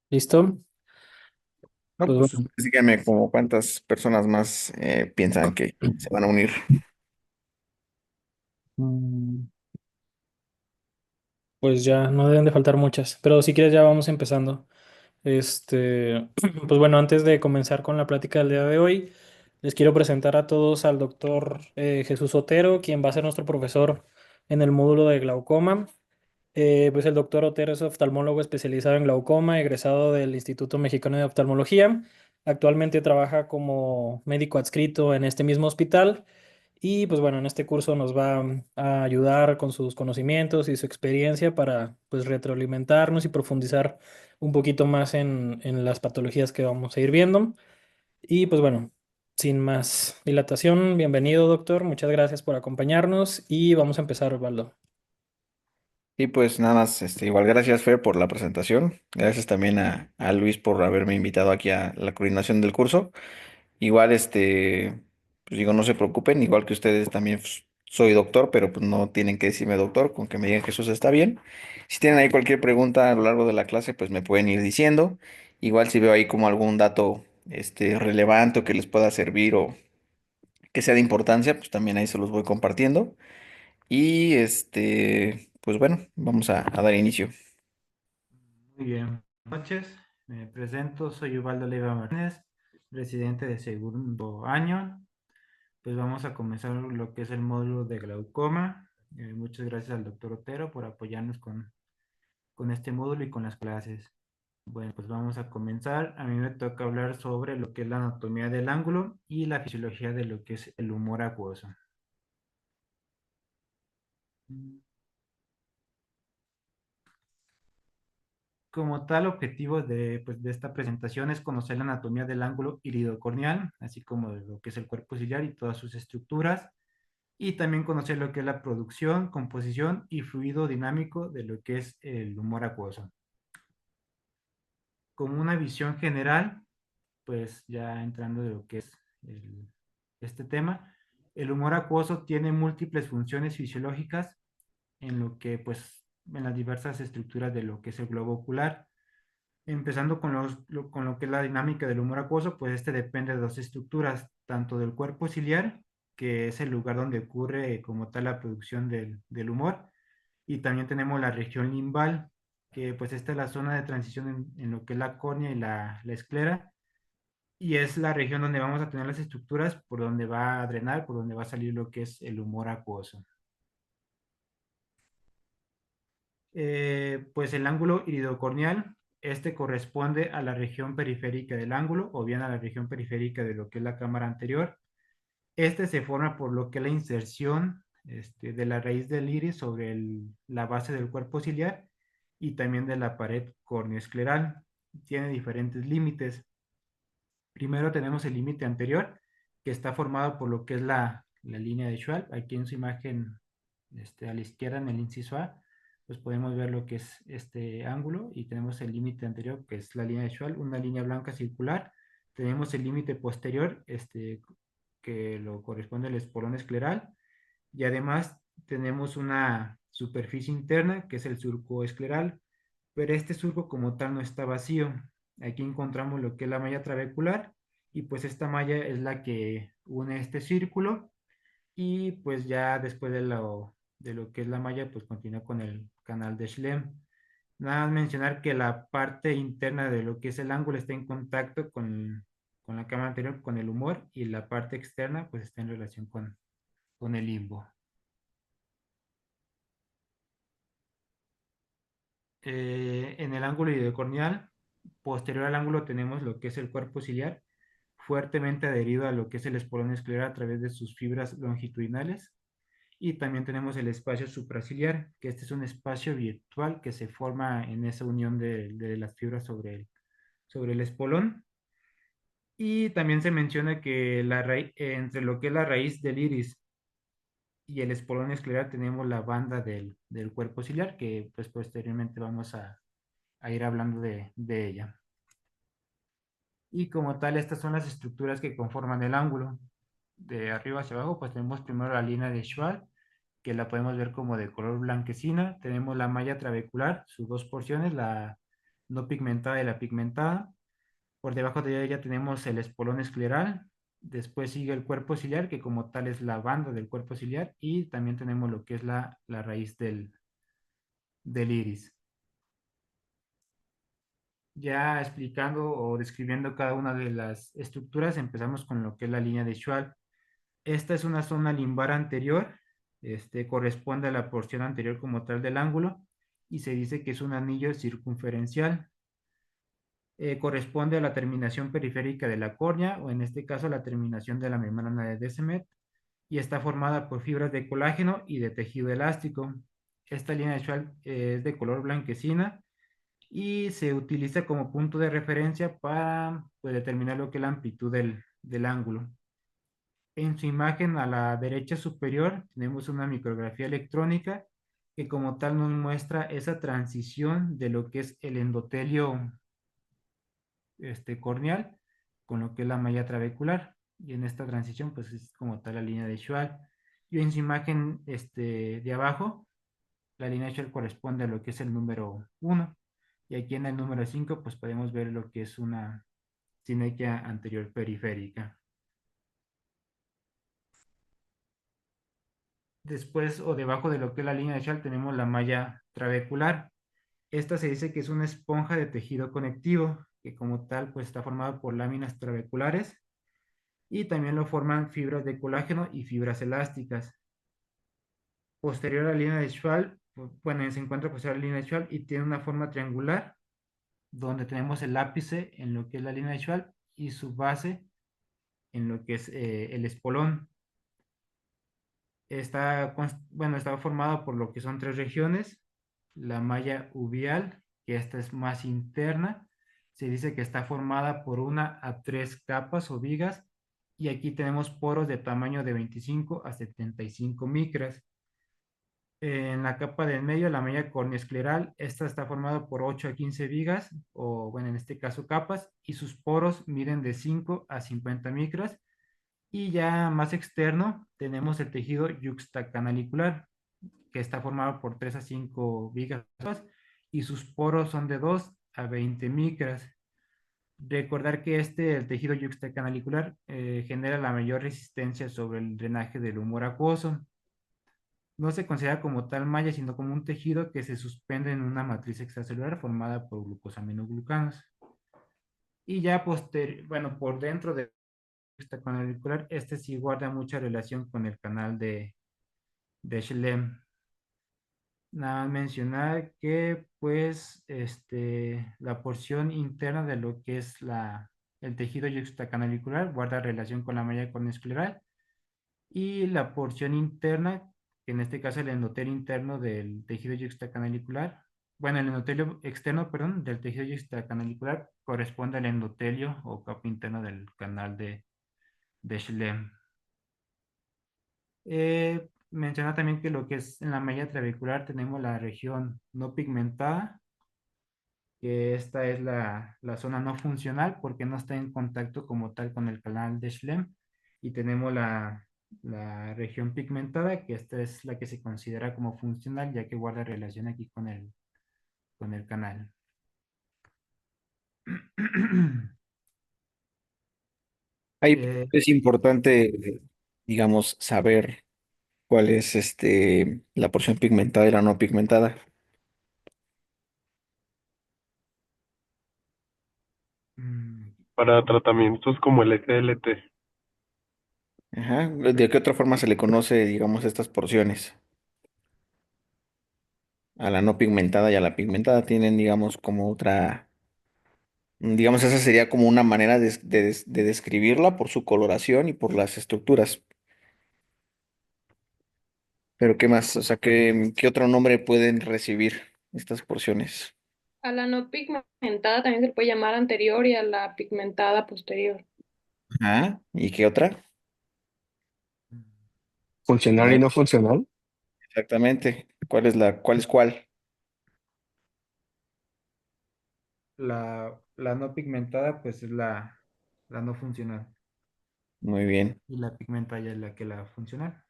¿Listo? No, Pues pues bueno, dígame como cuántas personas más piensan que se van a unir. mm, pues ya no deben de faltar muchas, pero si quieres ya vamos empezando. Pues bueno, antes de comenzar con la plática del día de hoy, les quiero presentar a todos al doctor Jesús Otero, quien va a ser nuestro profesor en el módulo de glaucoma. Pues el doctor Otero es oftalmólogo especializado en glaucoma, egresado del Instituto Mexicano de Oftalmología. Actualmente trabaja como médico adscrito en este mismo hospital. Y pues bueno, en este curso nos va a ayudar con sus conocimientos y su experiencia para pues retroalimentarnos y profundizar un poquito más en las patologías que vamos a ir viendo. Y pues bueno, sin más dilatación, bienvenido doctor, muchas gracias por acompañarnos y vamos a empezar, Osvaldo. Y pues nada más, igual gracias Fer por la presentación. Gracias también a Luis por haberme invitado aquí a la coordinación del curso. Igual, pues digo, no se preocupen, igual que ustedes también pues, soy doctor, pero pues no tienen que decirme doctor, con que me digan Jesús está bien. Si tienen ahí cualquier pregunta a lo largo de la clase, pues me pueden ir diciendo. Igual si veo ahí como algún dato, relevante o que les pueda servir o que sea de importancia, pues también ahí se los voy compartiendo. Y pues bueno, vamos a dar inicio. Muy bien, buenas noches. Me presento, soy Ubaldo Leiva Martínez, residente de segundo año. Pues vamos a comenzar lo que es el módulo de glaucoma. Muchas gracias al doctor Otero por apoyarnos con este módulo y con las clases. Bueno, pues vamos a comenzar. A mí me toca hablar sobre lo que es la anatomía del ángulo y la fisiología de lo que es el humor acuoso. Como tal, objetivo pues, de esta presentación es conocer la anatomía del ángulo iridocorneal, así como de lo que es el cuerpo ciliar y todas sus estructuras, y también conocer lo que es la producción, composición y fluido dinámico de lo que es el humor acuoso. Como una visión general, pues ya entrando de lo que es este tema, el humor acuoso tiene múltiples funciones fisiológicas en lo que, pues, en las diversas estructuras de lo que es el globo ocular. Empezando con, con lo que es la dinámica del humor acuoso, pues este depende de dos estructuras, tanto del cuerpo ciliar, que es el lugar donde ocurre como tal la producción del humor, y también tenemos la región limbal, que pues esta es la zona de transición en lo que es la córnea y la esclera, y es la región donde vamos a tener las estructuras por donde va a drenar, por donde va a salir lo que es el humor acuoso. Pues el ángulo iridocorneal, este corresponde a la región periférica del ángulo o bien a la región periférica de lo que es la cámara anterior. Este se forma por lo que es la inserción de la raíz del iris sobre la base del cuerpo ciliar y también de la pared corneoescleral. Tiene diferentes límites. Primero tenemos el límite anterior, que está formado por lo que es la línea de Schwab. Aquí en su imagen a la izquierda, en el inciso A, pues podemos ver lo que es este ángulo y tenemos el límite anterior, que es la línea de Schwab, una línea blanca circular. Tenemos el límite posterior, que lo corresponde al espolón escleral, y además tenemos una superficie interna, que es el surco escleral, pero este surco como tal no está vacío. Aquí encontramos lo que es la malla trabecular y pues esta malla es la que une este círculo y pues ya después de lo que es la malla pues continúa con el canal de Schlemm. Nada más mencionar que la parte interna de lo que es el ángulo está en contacto con la cámara anterior, con el humor, y la parte externa pues está en relación con el limbo. En el ángulo iliocorneal, posterior al ángulo tenemos lo que es el cuerpo ciliar, fuertemente adherido a lo que es el espolón escleral a través de sus fibras longitudinales. Y también tenemos el espacio supraciliar, que este es un espacio virtual que se forma en esa unión de las fibras sobre el espolón. Y también se menciona que entre lo que es la raíz del iris y el espolón escleral tenemos la banda del cuerpo ciliar, que pues posteriormente vamos a ir hablando de ella. Y como tal, estas son las estructuras que conforman el ángulo. De arriba hacia abajo, pues tenemos primero la línea de Schwab, que la podemos ver como de color blanquecina. Tenemos la malla trabecular, sus dos porciones, no pigmentada y la pigmentada. Por debajo de ella tenemos el espolón escleral. Después sigue el cuerpo ciliar, que como tal es la banda del cuerpo ciliar. Y también tenemos lo que es la raíz del iris. Ya explicando o describiendo cada una de las estructuras, empezamos con lo que es la línea de Schwab. Esta es una zona limbar anterior, corresponde a la porción anterior como tal del ángulo y se dice que es un anillo circunferencial. Corresponde a la terminación periférica de la córnea o en este caso a la terminación de la membrana de Descemet y está formada por fibras de colágeno y de tejido elástico. Esta línea de Schwab es de color blanquecina y se utiliza como punto de referencia para pues, determinar lo que es la amplitud del ángulo. En su imagen a la derecha superior tenemos una micrografía electrónica que como tal nos muestra esa transición de lo que es el endotelio corneal con lo que es la malla trabecular. Y en esta transición pues es como tal la línea de Schwab. Y en su imagen de abajo, la línea de Schwab corresponde a lo que es el número 1. Y aquí en el número 5 pues podemos ver lo que es una sinequia anterior periférica. Después o debajo de lo que es la línea de Schall tenemos la malla trabecular. Esta se dice que es una esponja de tejido conectivo, que como tal pues está formada por láminas trabeculares y también lo forman fibras de colágeno y fibras elásticas. Posterior a la línea de Schwall, bueno, se encuentra posterior a la línea de Schwall y tiene una forma triangular, donde tenemos el ápice en lo que es la línea de Schwall y su base en lo que es el espolón. Está formado por lo que son tres regiones. La malla uvial, que esta es más interna, se dice que está formada por una a tres capas o vigas, y aquí tenemos poros de tamaño de 25 a 75 micras. En la capa del medio, la malla corneoescleral, esta está formada por 8 a 15 vigas, o bueno, en este caso capas, y sus poros miden de 5 a 50 micras. Y ya más externo tenemos el tejido yuxtacanalicular, que está formado por 3 a 5 vigas y sus poros son de 2 a 20 micras. Recordar que el tejido yuxtacanalicular genera la mayor resistencia sobre el drenaje del humor acuoso. No se considera como tal malla, sino como un tejido que se suspende en una matriz extracelular formada por glucosaminoglucanos. Y ya por dentro de extracanalicular, este sí guarda mucha relación con el canal de Schlemm. Nada más mencionar que pues la porción interna de lo que es el tejido yuxtacanalicular guarda relación con la malla corneoescleral y la porción interna, que en este caso el endotelio interno del tejido yuxtacanalicular, bueno, el endotelio externo, perdón, del tejido yuxtacanalicular corresponde al endotelio o capa interna del canal de Schlemm. Menciona también que lo que es en la malla trabecular tenemos la región no pigmentada, que esta es la zona no funcional porque no está en contacto como tal con el canal de Schlemm. Y tenemos la región pigmentada, que esta es la que se considera como funcional, ya que guarda relación aquí con el canal. Ahí Eh, es importante, digamos, saber cuál es la porción pigmentada y la no pigmentada. mm, Para tratamientos como el SLT. Ajá. ¿De qué otra forma se le conoce, digamos, estas porciones? A la no pigmentada y a la pigmentada tienen, digamos, como otra, digamos, esa sería como una manera de describirla por su coloración y por las estructuras. Pero ¿qué más? O sea, ¿qué otro nombre pueden recibir estas porciones? A la no pigmentada también se le puede llamar anterior y a la pigmentada posterior. Ajá. ¿Y qué otra? A Funcional y ver, no funcional. exactamente. ¿Cuál es cuál? la no pigmentada, pues es la no funcional. Muy bien. Y la pigmentada ya es la que la funcional.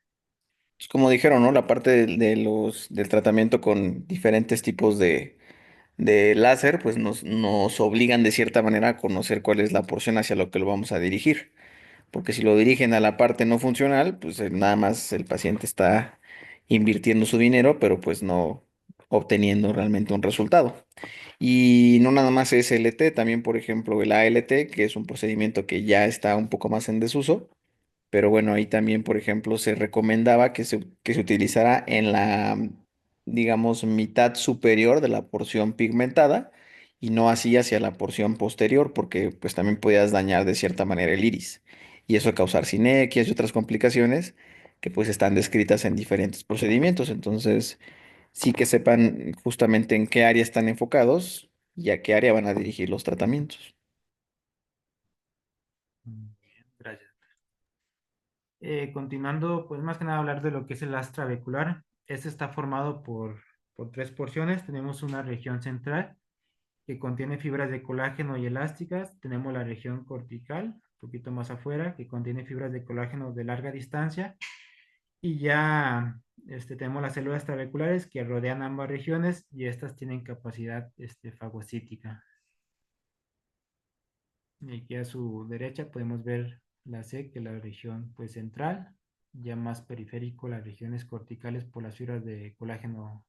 Es como dijeron, ¿no? La parte del tratamiento con diferentes tipos de láser, pues nos obligan de cierta manera a conocer cuál es la porción hacia lo que lo vamos a dirigir. Porque si lo dirigen a la parte no funcional, pues nada más el paciente está invirtiendo su dinero, pero pues no obteniendo realmente un resultado. Y no nada más es LT, también por ejemplo el ALT, que es un procedimiento que ya está un poco más en desuso, pero bueno, ahí también, por ejemplo, se recomendaba que se utilizara en la, digamos, mitad superior de la porción pigmentada y no así hacia la porción posterior, porque pues también podías dañar de cierta manera el iris y eso causar sinequias y otras complicaciones que pues están descritas en diferentes procedimientos. Entonces, sí que sepan justamente en qué área están enfocados y a qué área van a dirigir los tratamientos. Bien, gracias. Continuando, pues más que nada hablar de lo que es el haz trabecular. Este está formado por tres porciones. Tenemos una región central que contiene fibras de colágeno y elásticas. Tenemos la región cortical, un poquito más afuera, que contiene fibras de colágeno de larga distancia. Y ya tenemos las células trabeculares que rodean ambas regiones y estas tienen capacidad fagocítica. Y aquí a su derecha podemos ver la C, que es la región pues, central, ya más periférico las regiones corticales por las fibras de colágeno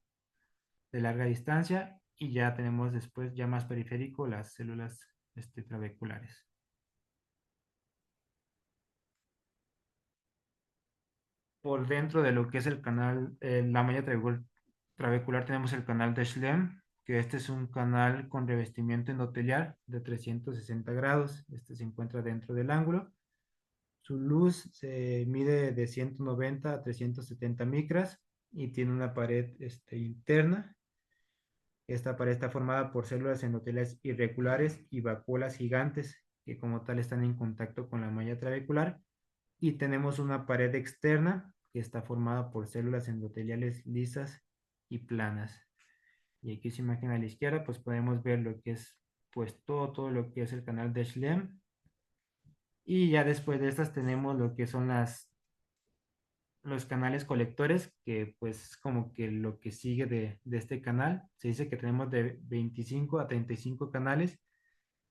de larga distancia y ya tenemos después ya más periférico las células trabeculares. Por dentro de lo que es el canal, la malla trabecular tenemos el canal de Schlemm, que este es un canal con revestimiento endotelial de 360 grados. Este se encuentra dentro del ángulo. Su luz se mide de 190 a 370 micras y tiene una pared interna. Esta pared está formada por células endoteliales irregulares y vacuolas gigantes que como tal están en contacto con la malla trabecular. Y tenemos una pared externa que está formada por células endoteliales lisas y planas. Y aquí su imagen a la izquierda, pues podemos ver lo que es pues todo lo que es el canal de Schlemm. Y ya después de estas tenemos lo que son los canales colectores, que pues es como que lo que sigue de este canal. Se dice que tenemos de 25 a 35 canales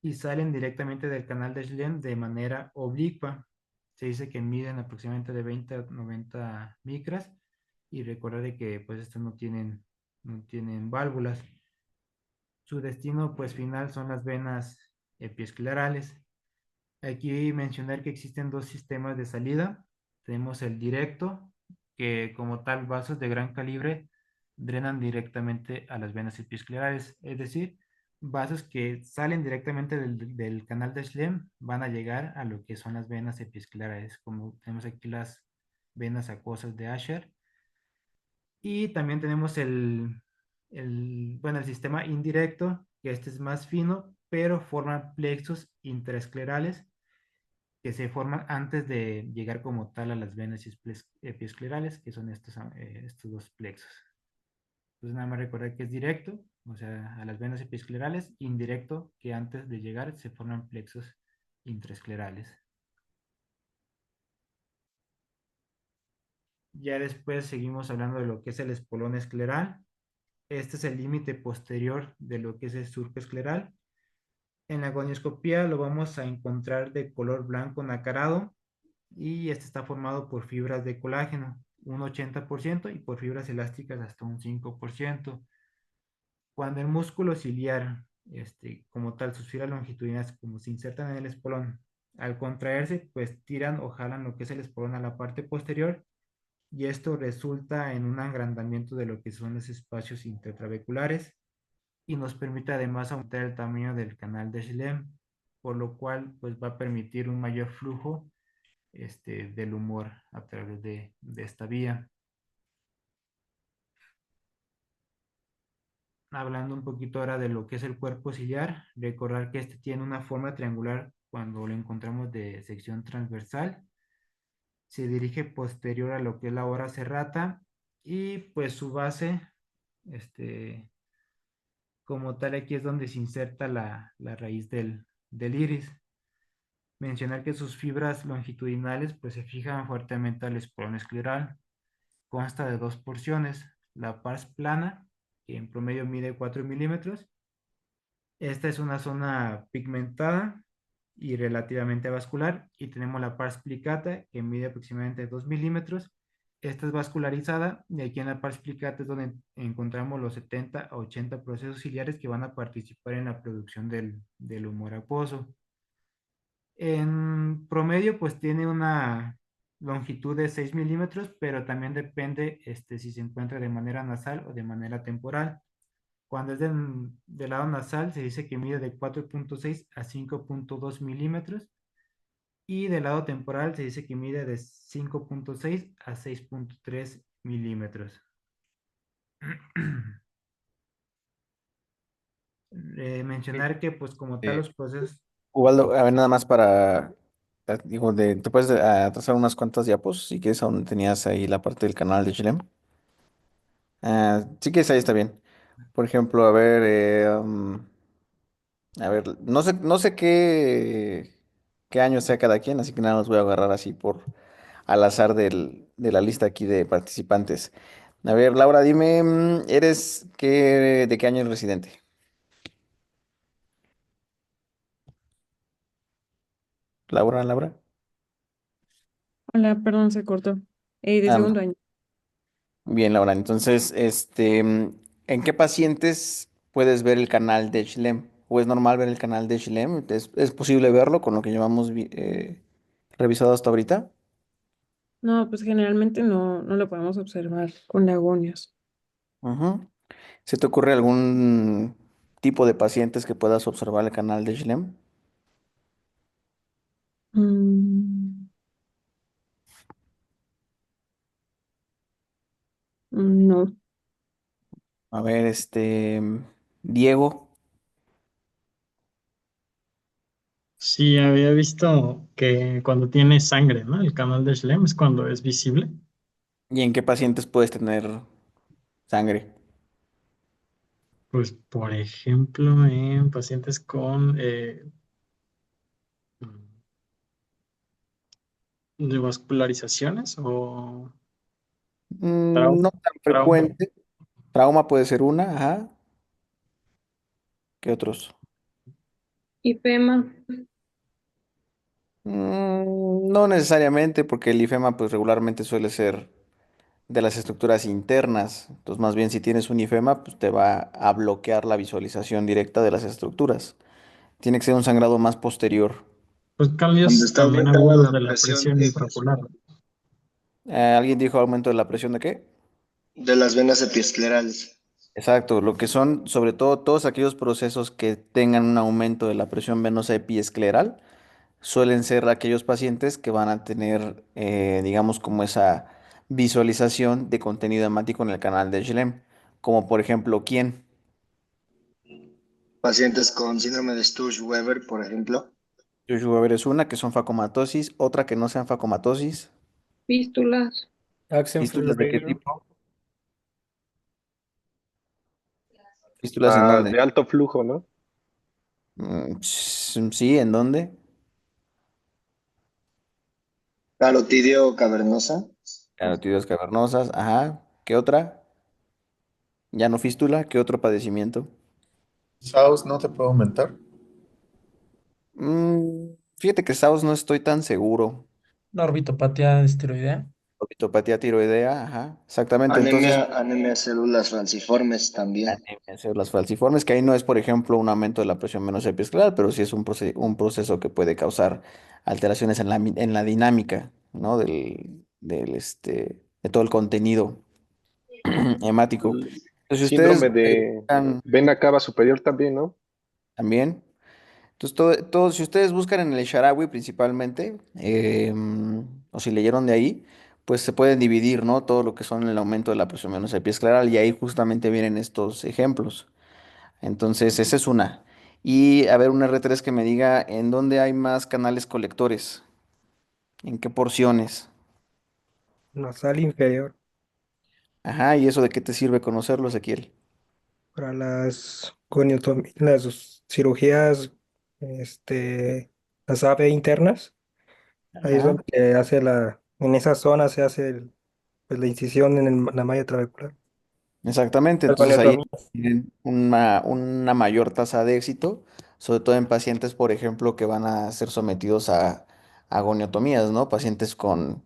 y salen directamente del canal de Schlemm de manera oblicua. Se dice que miden aproximadamente de 20 a 90 micras y recordar de que pues estos no tienen válvulas. Su destino pues final son las venas epiesclerales. Aquí mencionar que existen dos sistemas de salida. Tenemos el directo, que como tal vasos de gran calibre drenan directamente a las venas epiesclerales, es decir, vasos que salen directamente del canal de Schlemm van a llegar a lo que son las venas epiesclerales, como tenemos aquí las venas acuosas de Usher. Y también tenemos el sistema indirecto, que este es más fino, pero forma plexos intraesclerales que se forman antes de llegar como tal a las venas epiesclerales, que son estos dos plexos. Entonces nada más recordar que es directo, o sea, a las venas epiesclerales, indirecto, que antes de llegar se forman plexos intraesclerales. Ya después seguimos hablando de lo que es el espolón escleral. Este es el límite posterior de lo que es el surco escleral. En la gonioscopía lo vamos a encontrar de color blanco nacarado y este está formado por fibras de colágeno, un 80%, y por fibras elásticas hasta un 5%. Cuando el músculo ciliar, como tal, sus fibras longitudinales, como se insertan en el espolón, al contraerse, pues tiran o jalan lo que es el espolón a la parte posterior y esto resulta en un agrandamiento de lo que son los espacios intertrabeculares y nos permite además aumentar el tamaño del canal de Schlemm, por lo cual pues va a permitir un mayor flujo del humor a través de esta vía. Hablando un poquito ahora de lo que es el cuerpo ciliar, recordar que este tiene una forma triangular cuando lo encontramos de sección transversal, se dirige posterior a lo que es la hora serrata y pues su base, como tal aquí es donde se inserta la raíz del iris. Mencionar que sus fibras longitudinales pues se fijan fuertemente al espolón escleral. Consta de dos porciones, la pars plana, que en promedio mide 4 milímetros, Esta es una zona pigmentada y relativamente vascular, y tenemos la pars plicata que mide aproximadamente 2 milímetros. Esta es vascularizada, y aquí en la pars plicata es donde encontramos los 70 a 80 procesos ciliares que van a participar en la producción del humor acuoso. En promedio, pues tiene una longitud de 6 milímetros, pero también depende si se encuentra de manera nasal o de manera temporal. Cuando es del lado nasal, se dice que mide de 4,6 a 5,2 milímetros, y del lado temporal se dice que mide de 5,6 a 6,3 milímetros. Mencionar que pues como tal Eh, los procesos... Ubaldo, a ver, nada más para, digo, ¿te puedes trazar unas cuantas diapos? Si quieres, aún tenías ahí la parte del canal de Chile. Sí que ahí está bien. Por ejemplo, a ver, no sé qué año sea cada quien, así que nada más voy a agarrar así por al azar de la lista aquí de participantes. A ver, Laura, dime, ¿de qué año eres residente? Laura. Hola, perdón, se cortó. De Ah, segundo año. bien, Laura. Entonces, ¿en qué pacientes puedes ver el canal de Schlemm? ¿O es normal ver el canal de Schlemm? ¿Es posible verlo con lo que llevamos revisado hasta ahorita? No, pues generalmente no lo podemos observar con lagunias. Ujú. ¿Se te ocurre algún tipo de pacientes que puedas observar el canal de Schlemm? Mm, no. A ver, Diego. Sí, había visto que cuando tiene sangre, ¿no? El canal de Schlemm es cuando es visible. ¿Y en qué pacientes puedes tener sangre? Pues, por ejemplo, en pacientes con de vascularizaciones o No tan trauma. frecuente. Trauma puede ser una, ajá. ¿Qué otros? Y FEMA. No necesariamente, porque el ifema pues regularmente suele ser de las estructuras internas. Entonces, más bien si tienes un ifema, pues te va a bloquear la visualización directa de las estructuras. Tiene que ser un sangrado más posterior. Pues Cuando cambios está también aumentada agudos la de la presión presión intraocular. ¿Alguien dijo aumento de la presión de qué? de las venas epiesclerales. Exacto, lo que son sobre todo todos aquellos procesos que tengan un aumento de la presión venosa epiescleral suelen ser aquellos pacientes que van a tener, digamos, como esa visualización de contenido hemático en el canal de Schlemm, como por ejemplo, ¿quién? Pacientes con síndrome de Sturge-Weber, por ejemplo. Joshua Weber es una, que son facomatosis, otra que no sean facomatosis. Fístulas. ¿Fístulas de qué Axenfeld-Rieger. tipo? ¿Fístulas en dónde? De alto flujo, ¿no? Sí, ¿en dónde? Carotidio cavernosa. Carotidas cavernosas, ajá. ¿Qué otra? Ya no fístula, ¿qué otro padecimiento? Saus, no te puedo aumentar. Fíjate que SAUS no estoy tan seguro. La orbitopatía esteroidea. Orbitopatía tiroidea, ajá, exactamente. Anemia, Entonces, anemia de células falciformes también. anemia, células falciformes, que ahí no es, por ejemplo, un aumento de la presión venosa epiescleral, pero sí es un proceso que puede causar alteraciones en la dinámica, ¿no? De todo el contenido hemático. El Entonces, si síndrome ustedes de buscan vena cava superior también, ¿no? también, entonces, si ustedes buscan en el Sharawi principalmente, o si leyeron de ahí, pues se pueden dividir, ¿no? Todo lo que son el aumento de la presión venosa epiescleral, y ahí justamente vienen estos ejemplos. Entonces, esa es una. Y a ver, un R3 que me diga en dónde hay más canales colectores, en qué porciones. Nasal inferior Ajá, ¿y eso de qué te sirve conocerlo, Ezequiel? para las cirugías, las AV internas. Ahí es Ajá. donde en esa zona se hace pues, la incisión en la malla trabecular. Exactamente, Las entonces ahí vanetomías. tienen una mayor tasa de éxito, sobre todo en pacientes, por ejemplo, que van a ser sometidos a goniotomías, ¿no? Pacientes con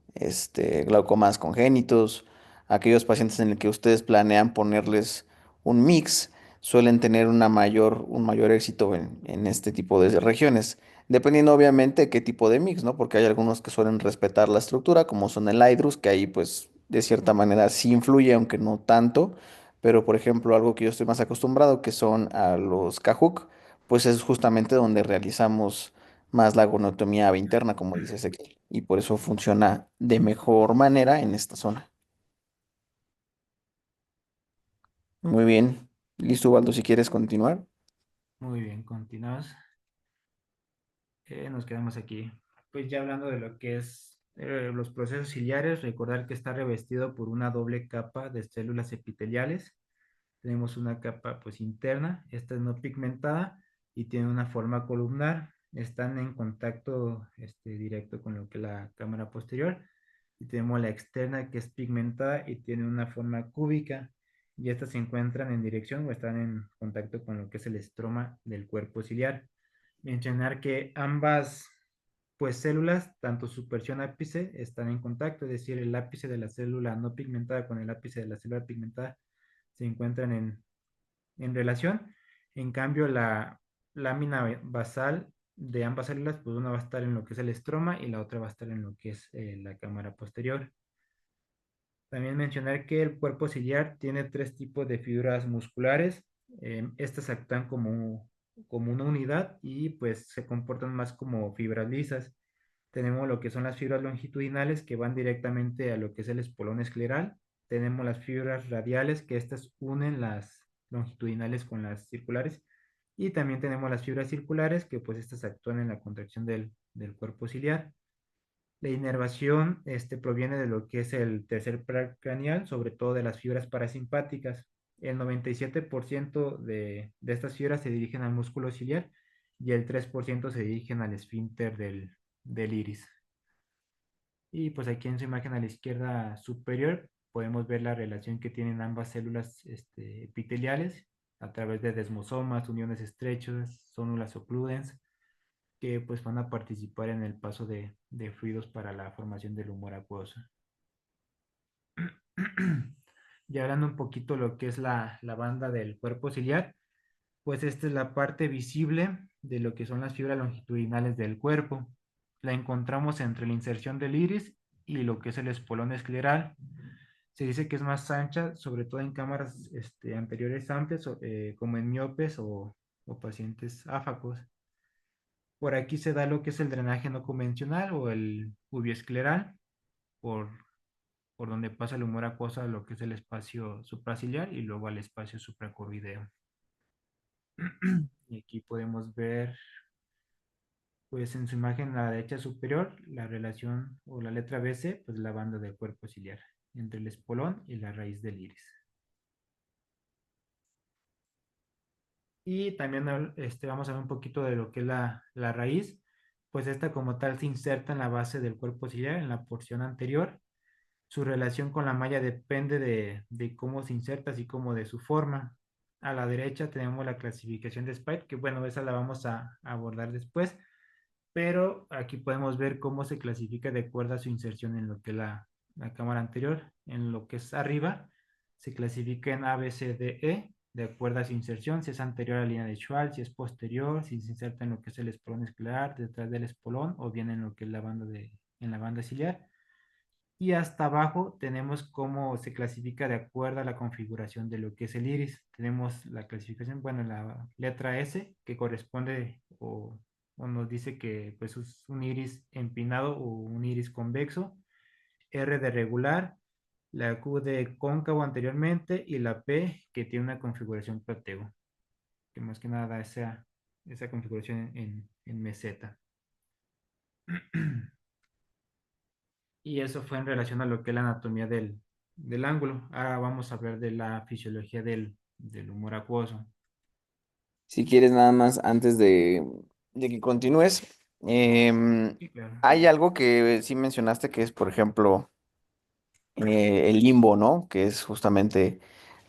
glaucomas congénitos, aquellos pacientes en el que ustedes planean ponerles un mix, suelen tener un mayor éxito en este tipo de regiones, dependiendo obviamente qué tipo de mix, ¿no? Porque hay algunos que suelen respetar la estructura, como son el IDRUS, que ahí pues de cierta manera sí influye, aunque no tanto, pero por ejemplo, algo que yo estoy más acostumbrado, que son a los Kahook, pues es justamente donde realizamos más la gonotomía interna, como dice Ezequiel, y por eso funciona de mejor manera en esta zona. Muy bien. Listo, Waldo, si quieres continuar. Muy bien, continuamos. Nos quedamos aquí. Pues ya hablando de lo que es los procesos ciliares, recordar que está revestido por una doble capa de células epiteliales. Tenemos una capa pues interna, esta es no pigmentada y tiene una forma columnar. Están en contacto directo con lo que es la cámara posterior. Y tenemos la externa que es pigmentada y tiene una forma cúbica. Y estas se encuentran en dirección o están en contacto con lo que es el estroma del cuerpo ciliar. Mencionar que ambas pues células, tanto su porción ápice, están en contacto, es decir, el ápice de la célula no pigmentada con el ápice de la célula pigmentada se encuentran en relación. En cambio, la lámina basal de ambas células, pues una va a estar en lo que es el estroma y la otra va a estar en lo que es la cámara posterior. También mencionar que el cuerpo ciliar tiene tres tipos de fibras musculares. Estas actúan como una unidad y pues se comportan más como fibras lisas. Tenemos lo que son las fibras longitudinales que van directamente a lo que es el espolón escleral. Tenemos las fibras radiales que estas unen las longitudinales con las circulares. Y también tenemos las fibras circulares que pues estas actúan en la contracción del cuerpo ciliar. La inervación proviene de lo que es el tercer par craneal, sobre todo de las fibras parasimpáticas. El 97% de estas fibras se dirigen al músculo ciliar y el 3% se dirigen al esfínter del iris. Y pues aquí en su imagen a la izquierda superior podemos ver la relación que tienen ambas células epiteliales a través de desmosomas, uniones estrechas, zónulas occludens, que pues van a participar en el paso de fluidos para la formación del humor acuoso. Y hablando un poquito lo que es la banda del cuerpo ciliar, pues esta es la parte visible de lo que son las fibras longitudinales del cuerpo. La encontramos entre la inserción del iris y lo que es el espolón escleral. Se dice que es más ancha, sobre todo en cámaras anteriores amplias, como en miopes o pacientes áfacos. Por aquí se da lo que es el drenaje no convencional o el ubioescleral, por, por donde pasa el humor acuoso a lo que es el espacio supraciliar y luego al espacio supracoroideo. Y aquí podemos ver, pues en su imagen a la derecha superior, la relación o la letra BC, pues la banda del cuerpo ciliar entre el espolón y la raíz del iris. Y también vamos a ver un poquito de lo que es la raíz, pues esta como tal se inserta en la base del cuerpo ciliar, en la porción anterior. Su relación con la malla depende de cómo se inserta, así como de su forma. A la derecha tenemos la clasificación de Spike, que bueno, esa la vamos a abordar después, pero aquí podemos ver cómo se clasifica de acuerdo a su inserción en lo que es la cámara anterior. En lo que es arriba, se clasifica en A, B, C, D, E, de acuerdo a su inserción, si es anterior a la línea de Schwall, si es posterior, si se inserta en lo que es el espolón escleral, detrás del espolón, o bien en lo que es en la banda ciliar. Y hasta abajo tenemos cómo se clasifica de acuerdo a la configuración de lo que es el iris. Tenemos la clasificación, bueno, la letra S, que corresponde o nos dice que pues, es un iris empinado o un iris convexo. R de regular, la Q de cóncavo anteriormente y la P que tiene una configuración plateo, que más que nada da esa configuración en meseta. Y eso fue en relación a lo que es la anatomía del ángulo. Ahora vamos a ver de la fisiología del humor acuoso. Si quieres nada más, antes de que continúes, Sí, claro. hay algo que sí mencionaste que es, por ejemplo, el limbo, ¿no? Que es justamente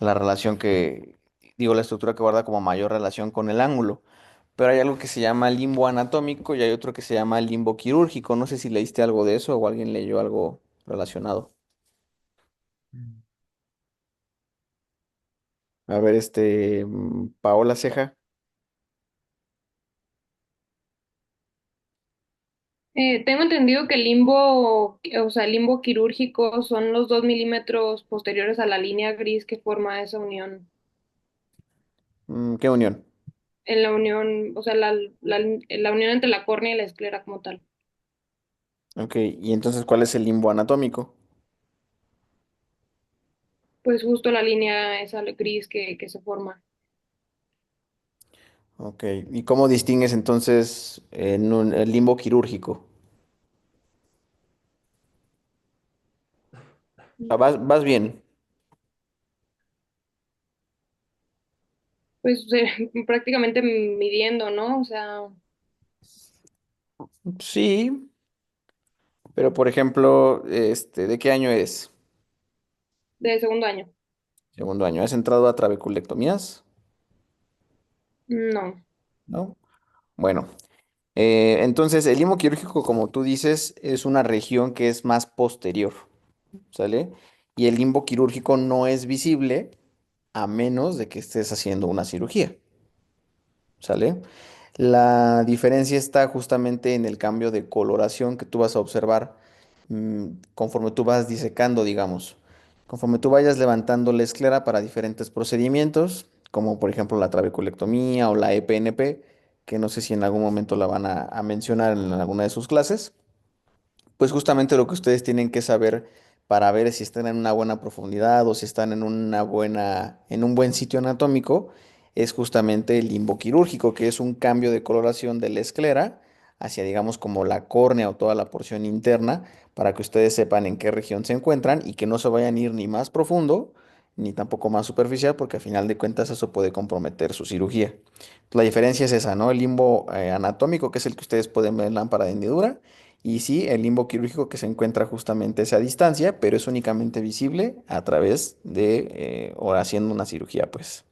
la relación que, digo, la estructura que guarda como mayor relación con el ángulo. Pero hay algo que se llama limbo anatómico y hay otro que se llama limbo quirúrgico. No sé si leíste algo de eso o alguien leyó algo relacionado. Mm. A ver, Paola Ceja. Tengo entendido que el limbo, o sea, el limbo quirúrgico son los 2 milímetros posteriores a la línea gris que forma esa unión. ¿Qué unión? En la unión, o sea, la unión entre la córnea y la esclera como tal. Ok, y entonces, ¿cuál es el limbo anatómico? Pues justo la línea esa gris que se forma. Ok, ¿y cómo distingues entonces el limbo quirúrgico? Ah, vas bien. Pues prácticamente midiendo, ¿no? O sea, Sí, pero por ejemplo, ¿de qué año eres? de segundo año. Segundo año. ¿Has entrado a trabeculectomías? No. ¿No? Bueno, entonces el limbo quirúrgico, como tú dices, es una región que es más posterior, ¿sale? Y el limbo quirúrgico no es visible a menos de que estés haciendo una cirugía, ¿sale? La diferencia está justamente en el cambio de coloración que tú vas a observar conforme tú vas disecando, digamos. Conforme tú vayas levantando la esclera para diferentes procedimientos, como por ejemplo la trabeculectomía o la EPNP, que no sé si en algún momento la van a mencionar en alguna de sus clases. Pues justamente lo que ustedes tienen que saber para ver si están en una buena profundidad o si están en en un buen sitio anatómico, es justamente el limbo quirúrgico, que es un cambio de coloración de la esclera hacia, digamos, como la córnea o toda la porción interna, para que ustedes sepan en qué región se encuentran y que no se vayan a ir ni más profundo ni tampoco más superficial, porque a final de cuentas eso puede comprometer su cirugía. La diferencia es esa, ¿no? El limbo anatómico, que es el que ustedes pueden ver en lámpara de hendidura, y sí, el limbo quirúrgico que se encuentra justamente a esa distancia, pero es únicamente visible a través de o haciendo una cirugía, pues.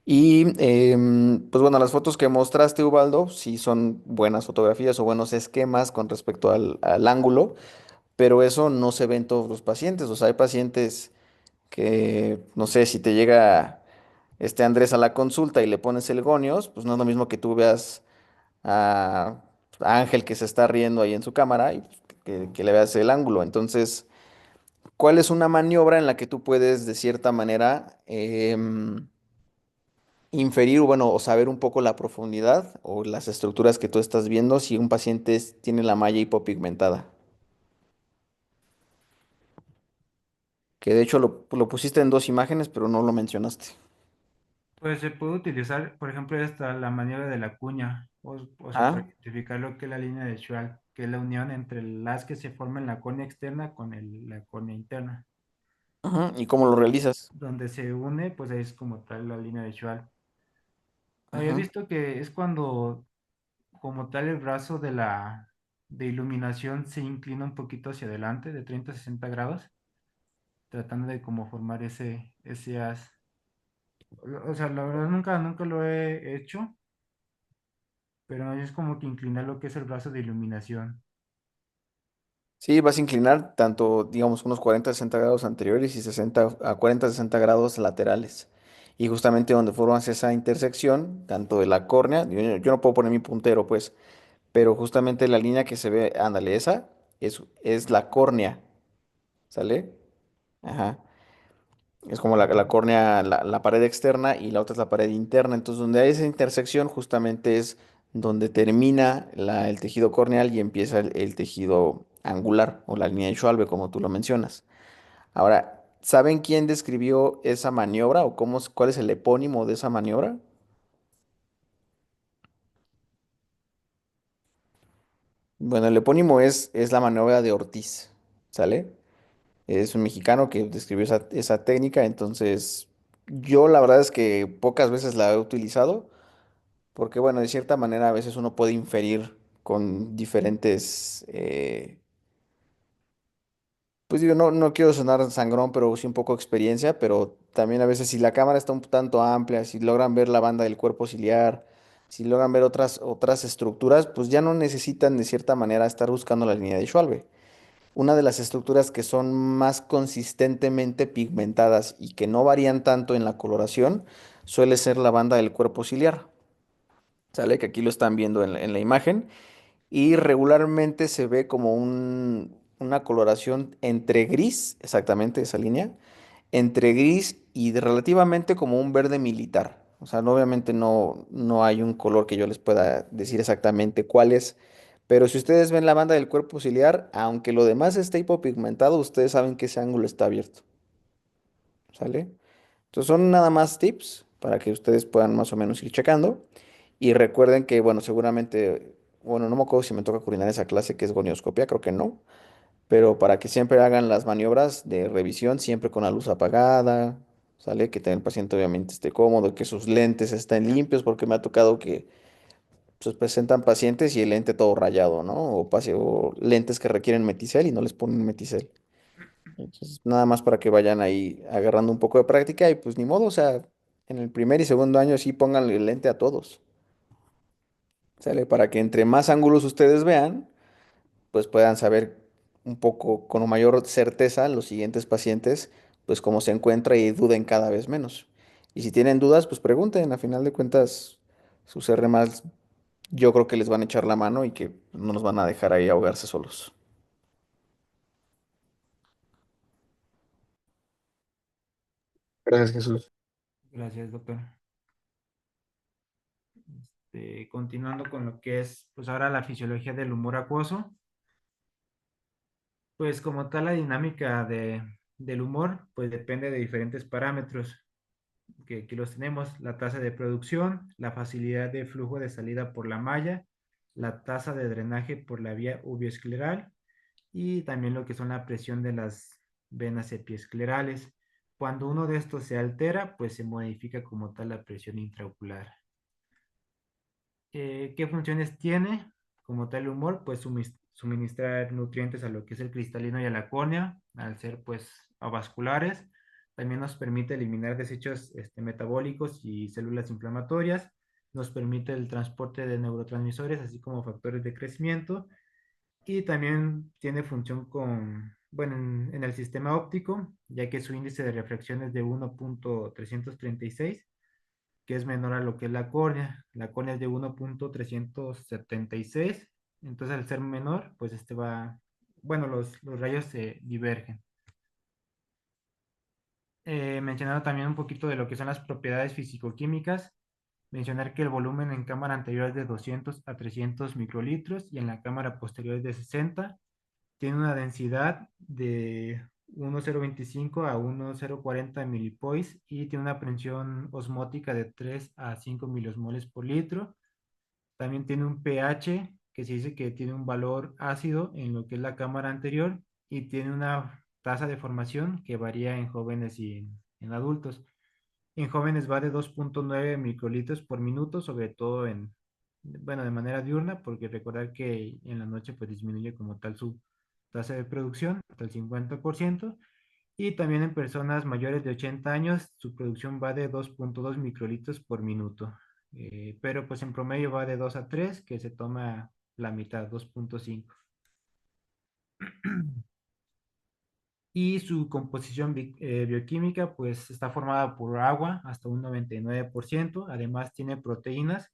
Y pues bueno, las fotos que mostraste, Ubaldo, sí son buenas fotografías o buenos esquemas con respecto al ángulo, pero eso no se ve en todos los pacientes. O sea, hay pacientes que, no sé, si te llega este Andrés a la consulta y le pones el gonios, pues no es lo mismo que tú veas a Ángel que se está riendo ahí en su cámara y pues, que le veas el ángulo. Entonces, ¿cuál es una maniobra en la que tú puedes, de cierta manera, inferir, o bueno, o saber un poco la profundidad o las estructuras que tú estás viendo si un paciente tiene la malla hipopigmentada? Que de hecho lo pusiste en dos imágenes, pero no lo mencionaste. Pues se puede utilizar, por ejemplo, esta, la maniobra de la cuña, o sea, para Ah, identificar lo que es la línea de Schwall, que es la unión entre las que se forman en la córnea externa con la córnea interna. ujú. ¿Y cómo lo realizas? Donde se une, pues ahí es como tal la línea de Schwall. Había Ujú. visto que es cuando, como tal, el brazo de iluminación se inclina un poquito hacia adelante, de 30 a 60 grados, tratando de como formar ese haz. O sea, la verdad nunca lo he hecho, pero es como que inclinar lo que es el brazo de iluminación. Sí, vas a inclinar tanto, digamos, unos 40 60 grados anteriores y 60 a 40 60 grados laterales. Y justamente donde formas esa intersección, tanto de la córnea, yo no puedo poner mi puntero, pues, pero justamente la línea que se ve, ándale, esa es la córnea, ¿sale? Ajá. Es como la córnea, la pared externa y la otra es la pared interna. Entonces, donde hay esa intersección, justamente es donde termina el tejido corneal y empieza el tejido angular o la línea de Schwalbe, como tú lo mencionas. Ahora, ¿saben quién describió esa maniobra o cuál es el epónimo de esa maniobra? Bueno, el epónimo es la maniobra de Ortiz, ¿sale? Es un mexicano que describió esa técnica, entonces yo la verdad es que pocas veces la he utilizado. Porque bueno, de cierta manera a veces uno puede inferir con diferentes Pues digo, no quiero sonar sangrón, pero sí un poco experiencia, pero también a veces si la cámara está un tanto amplia, si logran ver la banda del cuerpo ciliar, si logran ver otras estructuras, pues ya no necesitan de cierta manera estar buscando la línea de Schwalbe. Una de las estructuras que son más consistentemente pigmentadas y que no varían tanto en la coloración suele ser la banda del cuerpo ciliar. Sale que aquí lo están viendo en la imagen y regularmente se ve como una coloración entre gris, exactamente esa línea, entre gris y relativamente como un verde militar. O sea, obviamente no hay un color que yo les pueda decir exactamente cuál es, pero si ustedes ven la banda del cuerpo ciliar, aunque lo demás esté hipopigmentado, ustedes saben que ese ángulo está abierto, ¿sale? Entonces son nada más tips para que ustedes puedan más o menos ir checando. Y recuerden que, bueno, seguramente, bueno, no me acuerdo si me toca coordinar esa clase que es gonioscopia, creo que no, pero para que siempre hagan las maniobras de revisión, siempre con la luz apagada, ¿sale? Que el paciente obviamente esté cómodo, que sus lentes estén limpios, porque me ha tocado que pues, presentan pacientes y el lente todo rayado, ¿no? O lentes que requieren meticel y no les ponen meticel. Entonces, nada más para que vayan ahí agarrando un poco de práctica y pues ni modo, o sea, en el primer y segundo año sí pónganle el lente a todos, ¿sale? Para que entre más ángulos ustedes vean, pues puedan saber un poco con mayor certeza los siguientes pacientes, pues cómo se encuentra y duden cada vez menos. Y si tienen dudas, pues pregunten, a final de cuentas, sus R más yo creo que les van a echar la mano y que no nos van a dejar ahí ahogarse solos. Gracias, Jesús. Gracias, doctor. Continuando con lo que es, pues ahora la fisiología del humor acuoso, pues como tal la dinámica del humor, pues depende de diferentes parámetros que aquí los tenemos, la tasa de producción, la facilidad de flujo de salida por la malla, la tasa de drenaje por la vía uveoescleral y también lo que son la presión de las venas epiesclerales. Cuando uno de estos se altera, pues se modifica como tal la presión intraocular. ¿Qué funciones tiene como tal el humor? Pues suministrar nutrientes a lo que es el cristalino y a la córnea, al ser pues avasculares. También nos permite eliminar desechos metabólicos y células inflamatorias. Nos permite el transporte de neurotransmisores, así como factores de crecimiento. Y también tiene función bueno, en el sistema óptico, ya que su índice de refracción es de 1.336, que es menor a lo que es la córnea. La córnea es de 1.376, entonces al ser menor, pues bueno, los rayos se divergen. Mencionando también un poquito de lo que son las propiedades físico-químicas, mencionar que el volumen en cámara anterior es de 200 a 300 microlitros y en la cámara posterior es de 60. Tiene una densidad de 1,025 a 1,040 milipois y tiene una presión osmótica de 3 a 5 miliosmoles por litro. También tiene un pH que se dice que tiene un valor ácido en lo que es la cámara anterior y tiene una tasa de formación que varía en jóvenes y en adultos. En jóvenes va de 2.9 microlitros por minuto, sobre todo bueno, de manera diurna, porque recordar que en la noche pues disminuye como tal su tasa de producción hasta el 50%. Y también en personas mayores de 80 años, su producción va de 2.2 microlitros por minuto. Pero pues en promedio va de 2 a 3, que se toma la mitad, 2.5. Y su composición bioquímica pues está formada por agua hasta un 99%. Además tiene proteínas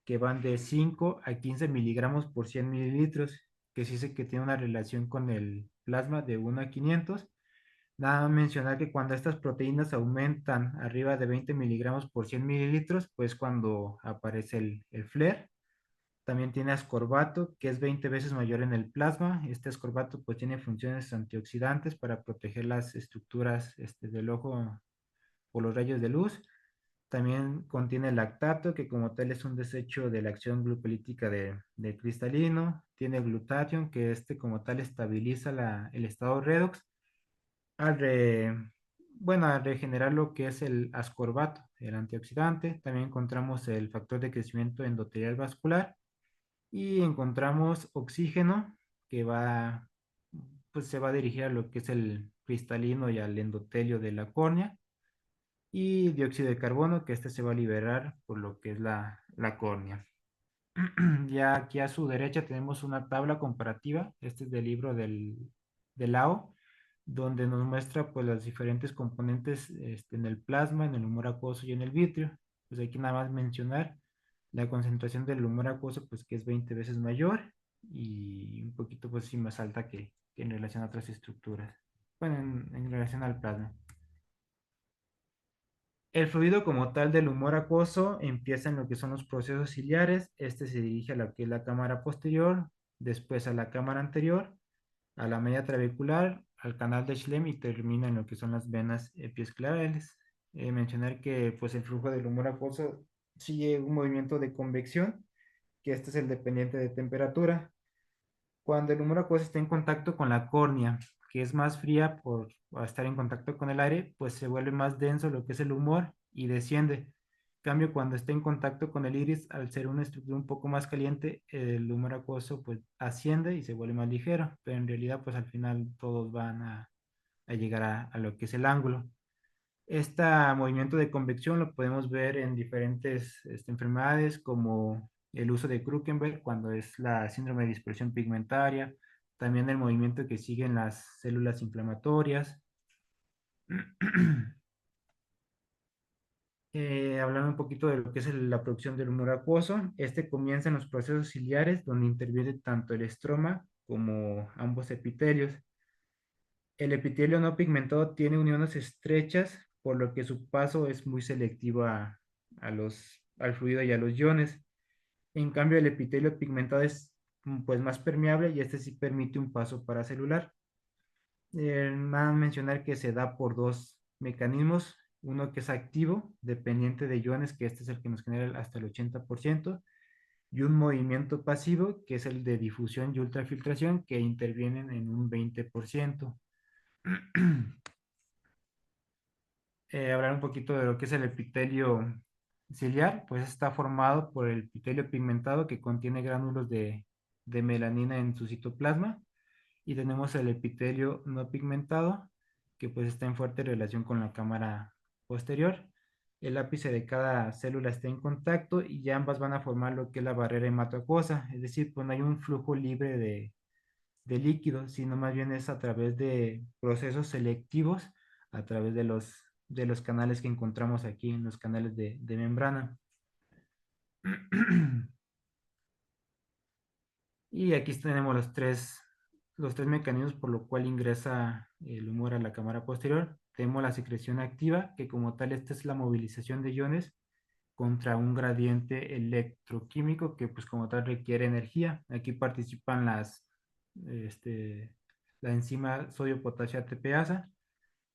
que van de 5 a 15 miligramos por 100 mililitros, que se dice que tiene una relación con el plasma de 1 a 500. Nada más mencionar que cuando estas proteínas aumentan arriba de 20 miligramos por 100 mililitros, pues cuando aparece el flare. También tiene ascorbato, que es 20 veces mayor en el plasma. Este ascorbato pues tiene funciones antioxidantes para proteger las estructuras del ojo por los rayos de luz. También contiene lactato, que como tal es un desecho de la acción glucolítica de cristalino. Tiene glutatión, que como tal estabiliza el estado redox al, bueno, al regenerar lo que es el ascorbato, el antioxidante. También encontramos el factor de crecimiento endotelial vascular y encontramos oxígeno que va pues se va a dirigir a lo que es el cristalino y al endotelio de la córnea, y dióxido de carbono, que este se va a liberar por lo que es la córnea. Ya aquí a su derecha tenemos una tabla comparativa, este es del libro de Lao, donde nos muestra pues las diferentes componentes en el plasma, en el humor acuoso y en el vitrio. Pues hay que nada más mencionar la concentración del humor acuoso, pues que es 20 veces mayor y un poquito pues sí más alta que en relación a otras estructuras, bueno, en relación al plasma. El fluido como tal del humor acuoso empieza en lo que son los procesos ciliares. Este se dirige a lo que es la cámara posterior, después a la cámara anterior, a la media trabecular, al canal de Schlemm y termina en lo que son las venas epiesclerales. Mencionar que pues el flujo del humor acuoso sigue un movimiento de convección, que este es el dependiente de temperatura. Cuando el humor acuoso está en contacto con la córnea, que es más fría por estar en contacto con el aire, pues se vuelve más denso lo que es el humor y desciende. En cambio, cuando está en contacto con el iris, al ser una estructura un poco más caliente, el humor acuoso pues asciende y se vuelve más ligero, pero en realidad pues al final todos van a llegar a lo que es el ángulo. Este movimiento de convección lo podemos ver en diferentes enfermedades como el uso de Krukenberg cuando es la síndrome de dispersión pigmentaria, también el movimiento que siguen las células inflamatorias. Hablando un poquito de lo que es la producción del humor acuoso, este comienza en los procesos ciliares donde interviene tanto el estroma como ambos epitelios. El epitelio no pigmentado tiene uniones estrechas, por lo que su paso es muy selectivo al fluido y a los iones. En cambio, el epitelio pigmentado es pues, más permeable y este sí permite un paso paracelular. Nada mencionar que se da por dos mecanismos, uno que es activo, dependiente de iones, que este es el que nos genera hasta el 80%, y un movimiento pasivo, que es el de difusión y ultrafiltración, que intervienen en un 20%. Hablar un poquito de lo que es el epitelio ciliar, pues está formado por el epitelio pigmentado que contiene gránulos de melanina en su citoplasma, y tenemos el epitelio no pigmentado que pues está en fuerte relación con la cámara posterior. El ápice de cada célula está en contacto y ya ambas van a formar lo que es la barrera hematoacuosa, es decir, pues no hay un flujo libre de líquido, sino más bien es a través de procesos selectivos, a través de los canales que encontramos aquí en los canales de membrana. Y aquí tenemos los tres mecanismos por lo cual ingresa el humor a la cámara posterior. Tenemos la secreción activa, que como tal esta es la movilización de iones contra un gradiente electroquímico que pues como tal requiere energía. Aquí participan la enzima sodio-potasio ATPasa.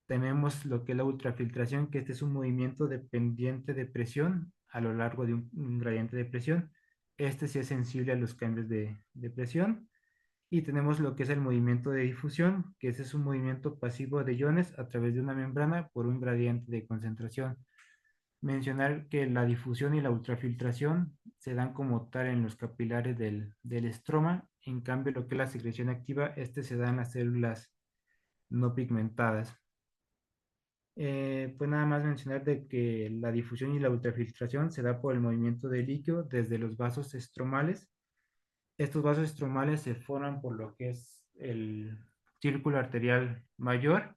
Tenemos lo que es la ultrafiltración, que este es un movimiento dependiente de presión a lo largo de un gradiente de presión. Este sí es sensible a los cambios de presión. Y tenemos lo que es el movimiento de difusión, que ese es un movimiento pasivo de iones a través de una membrana por un gradiente de concentración. Mencionar que la difusión y la ultrafiltración se dan como tal en los capilares del estroma, en cambio lo que es la secreción activa, este se da en las células no pigmentadas. Pues nada más mencionar de que la difusión y la ultrafiltración se da por el movimiento de líquido desde los vasos estromales. Estos vasos estromales se forman por lo que es el círculo arterial mayor,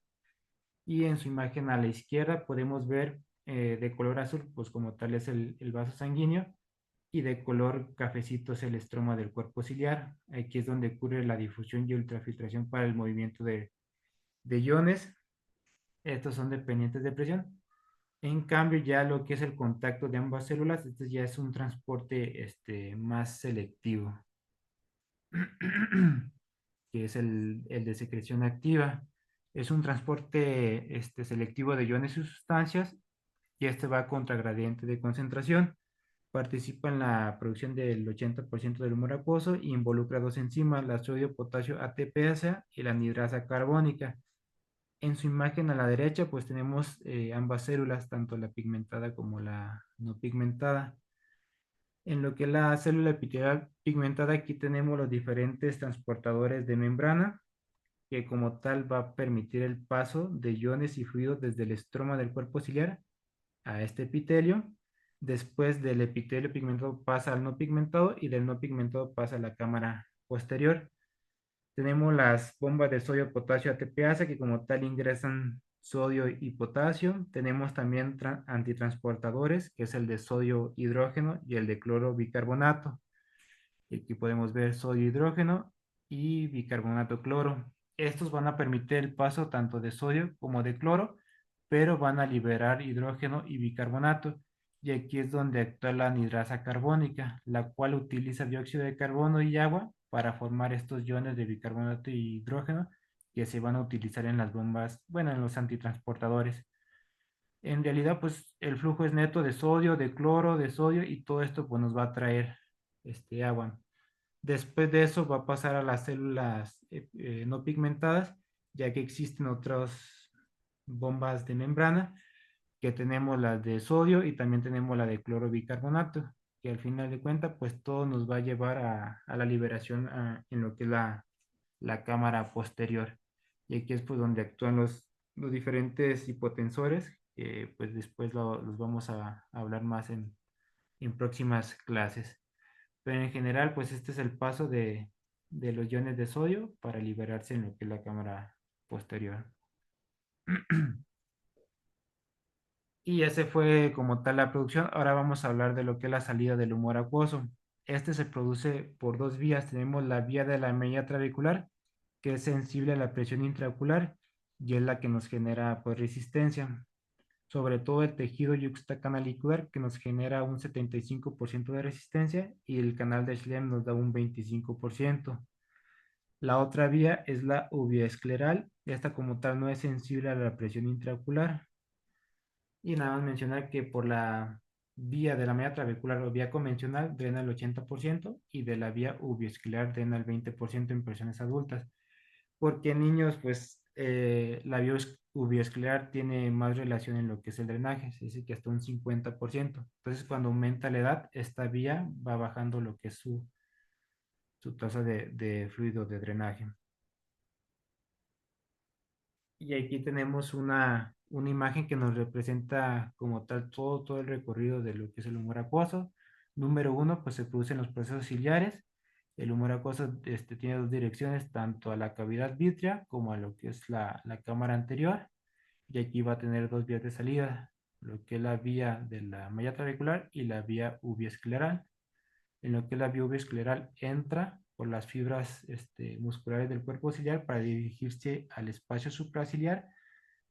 y en su imagen a la izquierda podemos ver de color azul, pues como tal es el vaso sanguíneo, y de color cafecito es el estroma del cuerpo ciliar. Aquí es donde ocurre la difusión y ultrafiltración para el movimiento de iones. Estos son dependientes de presión. En cambio, ya lo que es el contacto de ambas células, este ya es un transporte más selectivo, que es el de secreción activa. Es un transporte selectivo de iones y sustancias, y este va contra gradiente de concentración. Participa en la producción del 80% del humor acuoso y involucra dos enzimas, la sodio-potasio ATPasa y la anhidrasa carbónica. En su imagen a la derecha, pues tenemos ambas células, tanto la pigmentada como la no pigmentada. En lo que es la célula epitelial pigmentada, aquí tenemos los diferentes transportadores de membrana. que como tal va a permitir el paso de iones y fluidos desde el estroma del cuerpo ciliar a este epitelio. Después del epitelio pigmentado pasa al no pigmentado y del no pigmentado pasa a la cámara posterior. Tenemos las bombas de sodio, potasio, ATPase que como tal ingresan sodio y potasio. Tenemos también antitransportadores, que es el de sodio hidrógeno y el de cloro bicarbonato. Y aquí podemos ver sodio hidrógeno y bicarbonato cloro. Estos van a permitir el paso tanto de sodio como de cloro, pero van a liberar hidrógeno y bicarbonato. Y aquí es donde actúa la anhidrasa carbónica, la cual utiliza dióxido de carbono y agua para formar estos iones de bicarbonato y hidrógeno que se van a utilizar en las bombas, bueno, en los antitransportadores. En realidad, pues el flujo es neto de sodio, de cloro, de sodio y todo esto pues nos va a traer agua. Después de eso va a pasar a las células no pigmentadas, ya que existen otras bombas de membrana, que tenemos las de sodio y también tenemos la de cloro bicarbonato, que al final de cuentas, pues todo nos va a llevar a la liberación en lo que es la cámara posterior. Y aquí es pues donde actúan los diferentes hipotensores, que pues después los vamos a hablar más en próximas clases. Pero en general, pues este es el paso de los iones de sodio para liberarse en lo que es la cámara posterior. Y ese fue como tal la producción. Ahora vamos a hablar de lo que es la salida del humor acuoso. Este se produce por dos vías. Tenemos la vía de la media trabecular, que es sensible a la presión intraocular y es la que nos genera pues resistencia. Sobre todo el tejido yuxtacanalicular, que nos genera un 75% de resistencia y el canal de Schlemm nos da un 25%. La otra vía es la uveoescleral. Esta como tal no es sensible a la presión intraocular. Y nada más mencionar que por la vía de la media trabecular o vía convencional drena el 80% y de la vía uveoescleral drena el 20% en personas adultas. Porque en niños, pues la vía uveoescleral tiene más relación en lo que es el drenaje, es decir, que hasta un 50%. Entonces, cuando aumenta la edad, esta vía va bajando lo que es su tasa de fluido de drenaje. Y aquí tenemos una imagen que nos representa como tal todo el recorrido de lo que es el humor acuoso. Número uno, pues se producen los procesos ciliares. El humor acuoso tiene dos direcciones, tanto a la cavidad vítrea como a lo que es la cámara anterior. Y aquí va a tener dos vías de salida, lo que es la vía de la malla trabecular y la vía uveoescleral. En lo que es la vía uveoescleral entra por las fibras musculares del cuerpo ciliar para dirigirse al espacio supraciliar,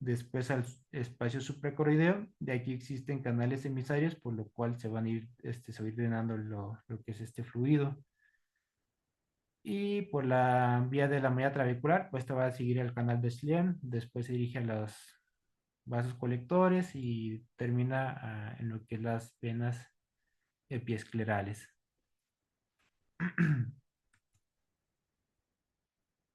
después al espacio supracoroideo. De aquí existen canales emisarios, por lo cual se van a ir, se va a ir drenando lo que es este fluido. Y por la vía de la media trabecular, pues esta va a seguir el canal de Schlemm, después se dirige a los vasos colectores y termina en lo que es las venas epiesclerales.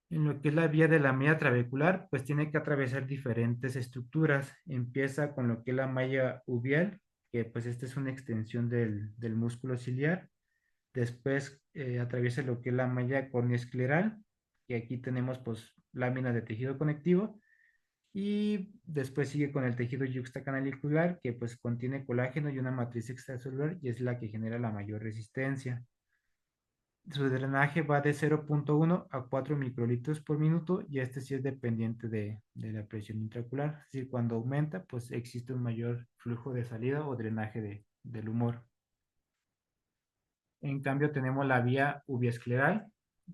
En lo que es la vía de la malla trabecular, pues tiene que atravesar diferentes estructuras. Empieza con lo que es la malla uvial, que pues esta es una extensión del músculo ciliar. Después atraviesa lo que es la malla corneoescleral, que aquí tenemos pues láminas de tejido conectivo. Y después sigue con el tejido yuxtacanalicular, que pues contiene colágeno y una matriz extracelular y es la que genera la mayor resistencia. Su drenaje va de 0.1 a 4 microlitros por minuto y este sí es dependiente de la presión intraocular. Es decir, cuando aumenta, pues existe un mayor flujo de salida o drenaje del humor. En cambio, tenemos la vía uveoescleral,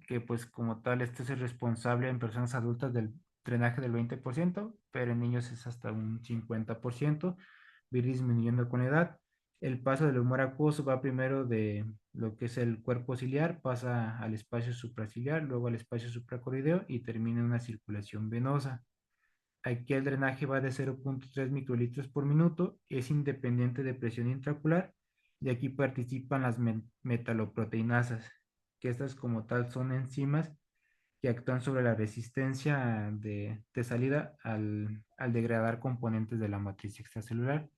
que pues como tal, este es el responsable en personas adultas del drenaje del 20%, pero en niños es hasta un 50%, va a ir disminuyendo con la edad. El paso del humor acuoso va primero de lo que es el cuerpo ciliar, pasa al espacio supraciliar, luego al espacio supracoroideo y termina en una circulación venosa. Aquí el drenaje va de 0.3 microlitros por minuto, es independiente de presión intraocular y aquí participan las metaloproteinasas, que estas como tal son enzimas que actúan sobre la resistencia de salida al degradar componentes de la matriz extracelular.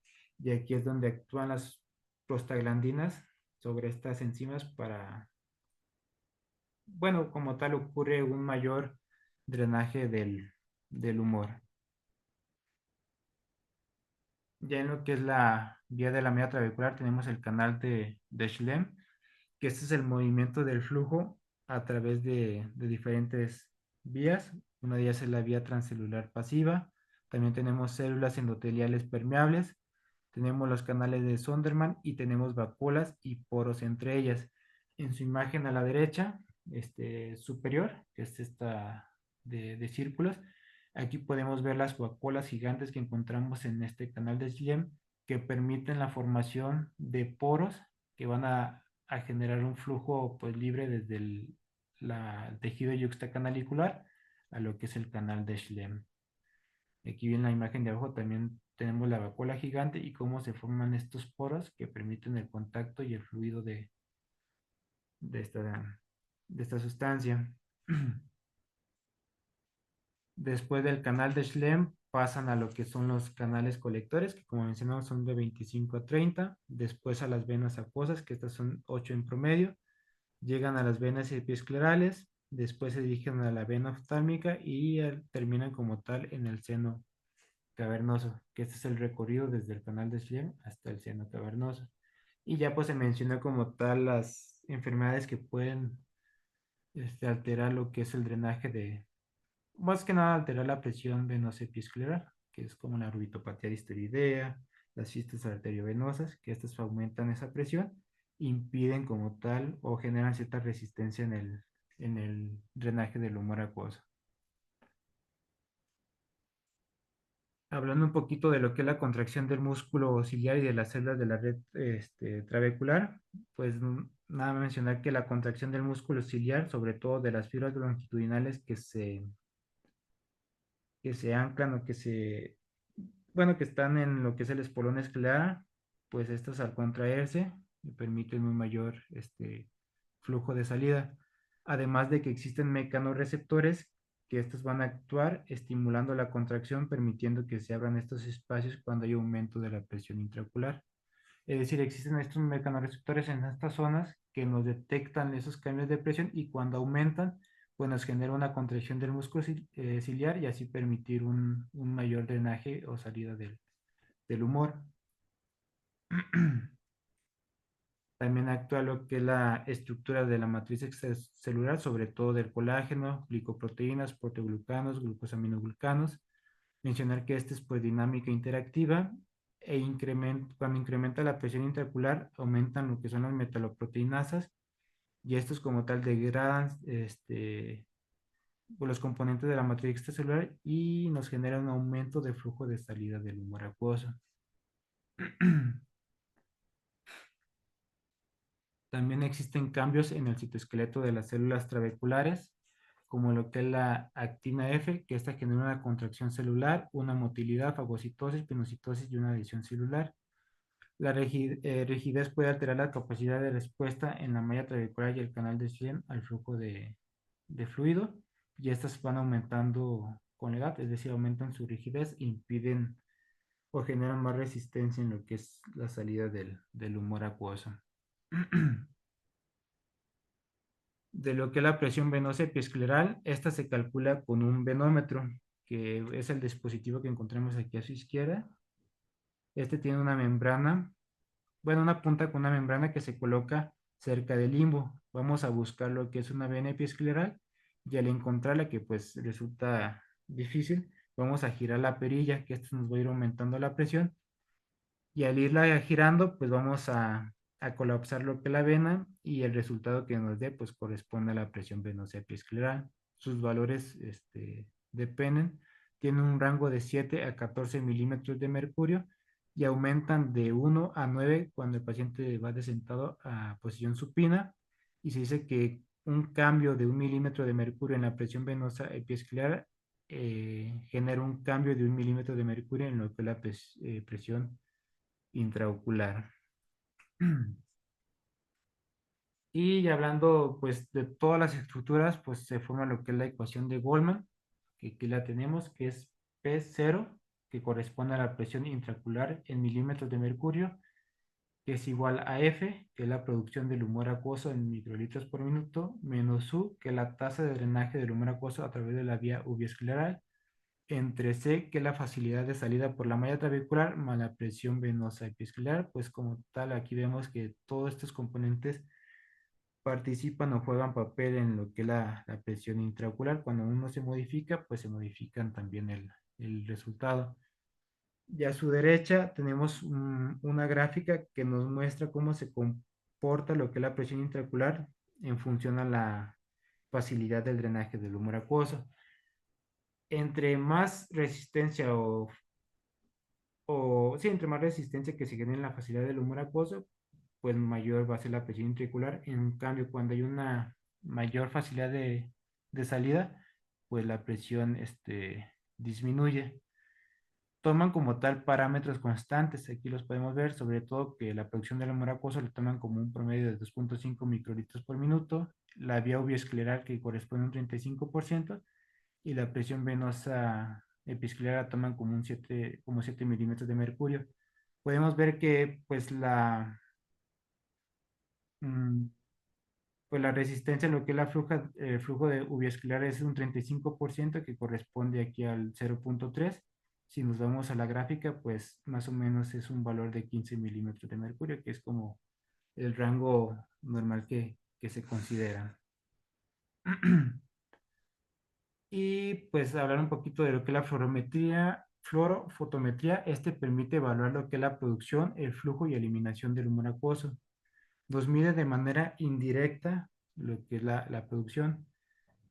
Y aquí es donde actúan las prostaglandinas sobre estas enzimas para, bueno, como tal ocurre un mayor drenaje del humor. Ya en lo que es la vía de la media trabecular tenemos el canal de Schlemm, que este es el movimiento del flujo a través de diferentes vías. Una de ellas es la vía transcelular pasiva. También tenemos células endoteliales permeables, tenemos los canales de Sondermann y tenemos vacuolas y poros entre ellas. En su imagen a la derecha, superior, que es esta de círculos, aquí podemos ver las vacuolas gigantes que encontramos en este canal de Schlemm, que permiten la formación de poros que van a generar un flujo pues libre desde el tejido yuxtacanalicular a lo que es el canal de Schlemm. Aquí en la imagen de abajo también tenemos la vacuola gigante y cómo se forman estos poros que permiten el contacto y el fluido de esta sustancia. Después del canal de Schlemm pasan a lo que son los canales colectores, que como mencionamos son de 25 a 30, después a las venas acuosas, que estas son 8 en promedio, llegan a las venas epiesclerales, después se dirigen a la vena oftálmica y terminan como tal en el seno cavernoso, que este es el recorrido desde el canal de Schlemm hasta el seno cavernoso. Y ya pues se menciona como tal las enfermedades que pueden alterar lo que es el drenaje más que nada alterar la presión venosa epiescleral, que es como la orbitopatía distoridea, las cistas arteriovenosas, que estas aumentan esa presión, impiden como tal o generan cierta resistencia en el drenaje del humor acuoso. Hablando un poquito de lo que es la contracción del músculo ciliar y de las células de la red trabecular, pues nada más mencionar que la contracción del músculo ciliar, sobre todo de las fibras longitudinales que se anclan o que están en lo que es el espolón escleral, pues estas al contraerse permiten un mayor flujo de salida. Además de que existen mecanorreceptores que estos van a actuar estimulando la contracción, permitiendo que se abran estos espacios cuando hay aumento de la presión intraocular. Es decir, existen estos mecanorreceptores en estas zonas que nos detectan esos cambios de presión y cuando aumentan, pues nos genera una contracción del músculo ciliar y así permitir un mayor drenaje o salida del humor. También actúa lo que es la estructura de la matriz extracelular, sobre todo del colágeno, glicoproteínas, proteoglucanos, glucosaminoglucanos. Mencionar que esta es pues dinámica interactiva cuando incrementa la presión intraocular, aumentan lo que son las metaloproteinasas y estos como tal degradan los componentes de la matriz extracelular y nos generan un aumento de flujo de salida del humor acuoso. También existen cambios en el citoesqueleto de las células trabeculares, como lo que es la actina F, que esta genera una contracción celular, una motilidad, fagocitosis, pinocitosis y una adhesión celular. La rigidez puede alterar la capacidad de respuesta en la malla trabecular y el canal de Schlemm al flujo de fluido, y estas van aumentando con la edad, es decir, aumentan su rigidez e impiden o generan más resistencia en lo que es la salida del humor acuoso. De lo que es la presión venosa epiescleral, esta se calcula con un venómetro, que es el dispositivo que encontramos aquí a su izquierda. Este tiene una membrana, bueno, una punta con una membrana que se coloca cerca del limbo. Vamos a buscar lo que es una vena epiescleral y al encontrarla, que pues resulta difícil, vamos a girar la perilla, que esto nos va a ir aumentando la presión y al irla girando, pues vamos a colapsar lo que es la vena y el resultado que nos dé, pues corresponde a la presión venosa epiescleral. Sus valores dependen, tienen un rango de 7 a 14 milímetros de mercurio y aumentan de 1 a 9 cuando el paciente va de sentado a posición supina y se dice que un cambio de 1 milímetro de mercurio en la presión venosa epiescleral genera un cambio de 1 milímetro de mercurio en lo que es la presión intraocular. Y hablando pues de todas las estructuras, pues se forma lo que es la ecuación de Goldman, que aquí la tenemos, que es P0, que corresponde a la presión intraocular en milímetros de mercurio, que es igual a F, que es la producción del humor acuoso en microlitros por minuto, menos U, que es la tasa de drenaje del humor acuoso a través de la vía ubioscleral, entre C, que es la facilidad de salida por la malla trabecular, más la presión venosa epiescleral. Pues como tal, aquí vemos que todos estos componentes participan o juegan papel en lo que es la presión intraocular. Cuando uno se modifica, pues se modifican también el resultado. Y a su derecha tenemos una gráfica que nos muestra cómo se comporta lo que es la presión intraocular en función a la facilidad del drenaje del humor acuoso. Entre más resistencia sí, entre más resistencia que se genere en la facilidad del humor acuoso, pues mayor va a ser la presión intraocular. En cambio, cuando hay una mayor facilidad de salida, pues la presión disminuye. Toman como tal parámetros constantes, aquí los podemos ver, sobre todo que la producción del humor acuoso lo toman como un promedio de 2.5 microlitros por minuto, la vía ubioscleral que corresponde a un 35%, y la presión venosa episcleral la toman como 7 milímetros de mercurio. Podemos ver que mm, pues la resistencia a lo que es flujo de ubioscleral es un 35% que corresponde aquí al 0.3. Si nos vamos a la gráfica, pues más o menos es un valor de 15 milímetros de mercurio, que es como el rango normal que se considera. Y pues hablar un poquito de lo que es la fluorofotometría. Permite evaluar lo que es la producción, el flujo y eliminación del humor acuoso. Nos mide de manera indirecta lo que es la producción.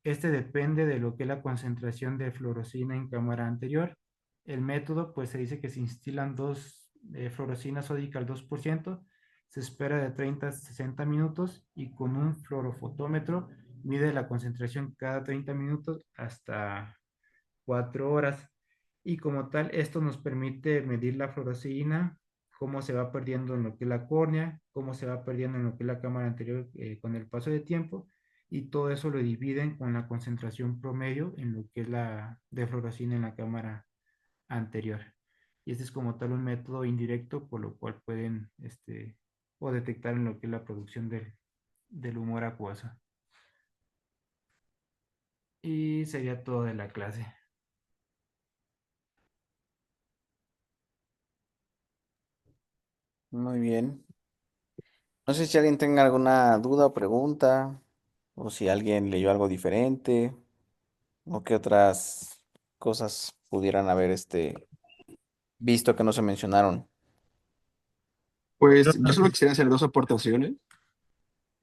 Depende de lo que es la concentración de fluorosina en cámara anterior. El método, pues se dice que se instilan dos fluorosina sódica al 2%, se espera de 30 a 60 minutos y con un fluorofotómetro mide la concentración cada 30 minutos hasta 4 horas. Y como tal, esto nos permite medir la fluorosina, cómo se va perdiendo en lo que es la córnea, cómo se va perdiendo en lo que es la cámara anterior con el paso de tiempo, y todo eso lo dividen con la concentración promedio en lo que es la de fluorosina en la cámara anterior. Y este es como tal un método indirecto por lo cual pueden o detectar en lo que es la producción del humor acuoso. Y sería todo de la clase. Muy bien. No sé si alguien tenga alguna duda o pregunta, o si alguien leyó algo diferente, o qué otras cosas pudieran haber visto que no se mencionaron. Pues yo solo quisiera hacer dos aportaciones.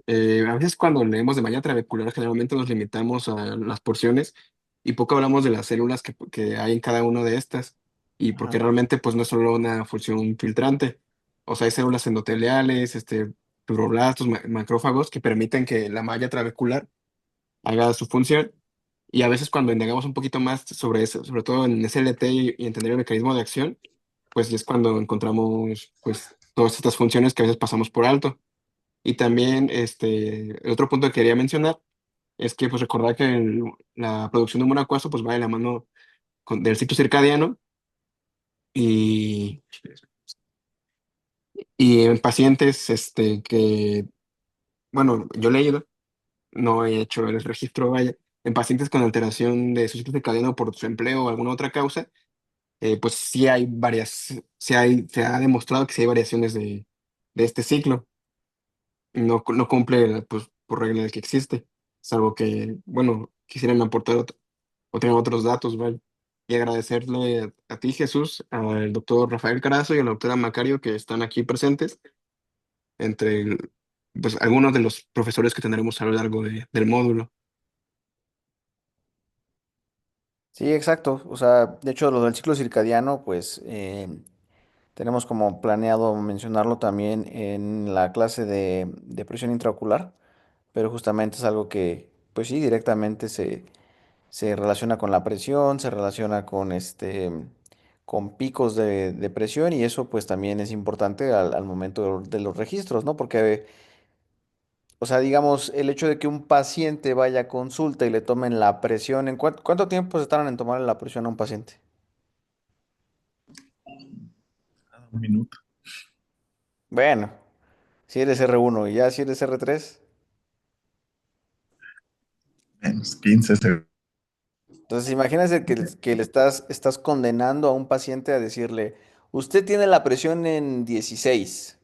A veces cuando leemos de manera trabecular, generalmente nos limitamos a las porciones y poco hablamos de las células que hay en cada una de estas. Y porque Ajá. realmente pues no es solo una función filtrante. O sea, hay células endoteliales, fibroblastos, macrófagos que permiten que la malla trabecular haga su función. Y a veces cuando indagamos un poquito más sobre eso, sobre todo en SLT y entender el mecanismo de acción, pues es cuando encontramos pues todas estas funciones que a veces pasamos por alto. Y también el otro punto que quería mencionar es que pues recordar que la producción de humor acuoso pues va de la mano del ciclo circadiano y, y en pacientes bueno, yo he leído, no he hecho el registro, vaya, en pacientes con alteración de su ciclo circadiano por su empleo o alguna otra causa, pues sí hay se ha demostrado que sí hay variaciones de este ciclo. No cumple pues, por regla el que existe, salvo que, bueno, quisieran aportar o tener otros datos, ¿vale? Y agradecerle a ti, Jesús, al doctor Rafael Carazo y a la doctora Macario que están aquí presentes, entre pues, algunos de los profesores que tendremos a lo largo del módulo. Sí, exacto. O sea, de hecho, lo del ciclo circadiano, pues tenemos como planeado mencionarlo también en la clase de presión intraocular, pero justamente es algo que, pues sí, directamente se relaciona con la presión, se relaciona con con picos de presión, y eso pues también es importante al momento de los registros, ¿no? Porque, o sea, digamos, el hecho de que un paciente vaya a consulta y le tomen la presión, ¿cuánto tiempo se tardan en tomarle la presión a un paciente? Un minuto. Bueno, si eres R1 y ya si eres R3. Menos 15 segundos. Entonces, imagínese que le estás condenando a un paciente a decirle, usted tiene la presión en 16,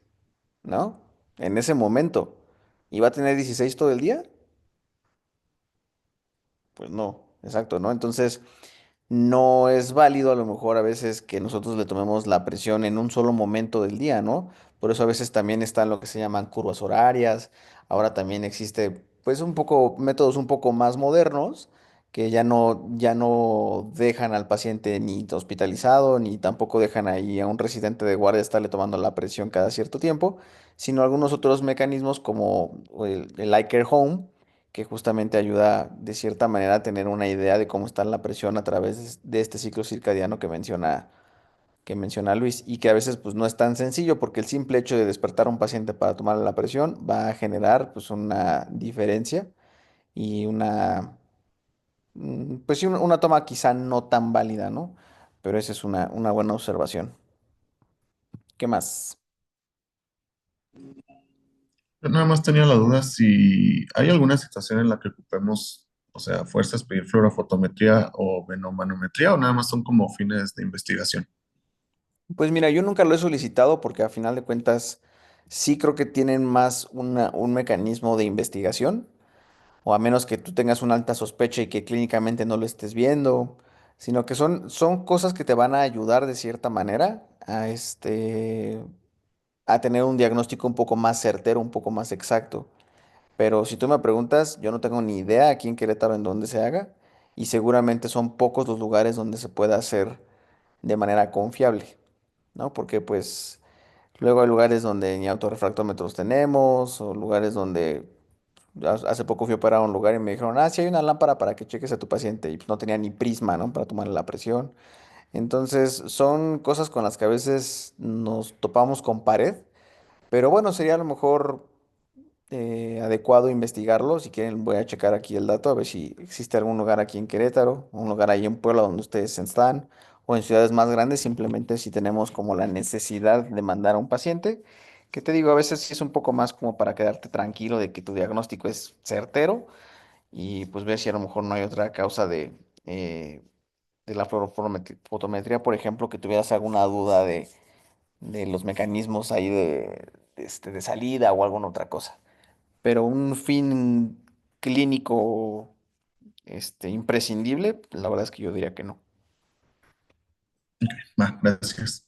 ¿no? En ese momento. ¿Y va a tener 16 todo el día? Pues no, exacto, ¿no? Entonces, no es válido a lo mejor a veces que nosotros le tomemos la presión en un solo momento del día, ¿no? Por eso a veces también están lo que se llaman curvas horarias. Ahora también existe, pues, un poco, métodos un poco más modernos que ya no dejan al paciente ni hospitalizado, ni tampoco dejan ahí a un residente de guardia estarle tomando la presión cada cierto tiempo, sino algunos otros mecanismos como el iCare Home, que justamente ayuda de cierta manera a tener una idea de cómo está la presión a través de este ciclo circadiano que menciona Luis, y que a veces pues no es tan sencillo porque el simple hecho de despertar a un paciente para tomarle la presión va a generar pues una diferencia y pues sí, una toma quizá no tan válida, ¿no? Pero esa es una buena observación. ¿Qué más? Yo nada más tenía la duda si hay alguna situación en la que ocupemos, o sea, fuerzas pedir fluorofotometría o venomanometría o nada más son como fines de investigación. Pues mira, yo nunca lo he solicitado porque a final de cuentas sí creo que tienen más un mecanismo de investigación, o a menos que tú tengas una alta sospecha y que clínicamente no lo estés viendo, sino que son cosas que te van a ayudar de cierta manera a tener un diagnóstico un poco más certero, un poco más exacto. Pero si tú me preguntas, yo no tengo ni idea aquí en Querétaro en dónde se haga, y seguramente son pocos los lugares donde se pueda hacer de manera confiable, ¿no? Porque pues luego hay lugares donde ni autorrefractómetros tenemos, o lugares donde hace poco fui a operar a un lugar y me dijeron, sí hay una lámpara para que cheques a tu paciente, y pues no tenía ni prisma, ¿no? Para tomarle la presión. Entonces son cosas con las que a veces nos topamos con pared, pero bueno, sería a lo mejor adecuado investigarlo. Si quieren, voy a checar aquí el dato, a ver si existe algún lugar aquí en Querétaro, un lugar ahí en Puebla donde ustedes están, o en ciudades más grandes, simplemente si tenemos como la necesidad de mandar a un paciente, que te digo, a veces sí es un poco más como para quedarte tranquilo de que tu diagnóstico es certero, y pues ver si a lo mejor no hay otra causa eh, de la fluorofotometría, por ejemplo, que tuvieras alguna duda de los mecanismos ahí de salida o alguna otra cosa. Pero un fin clínico imprescindible, la verdad es que yo diría que no. Va, gracias.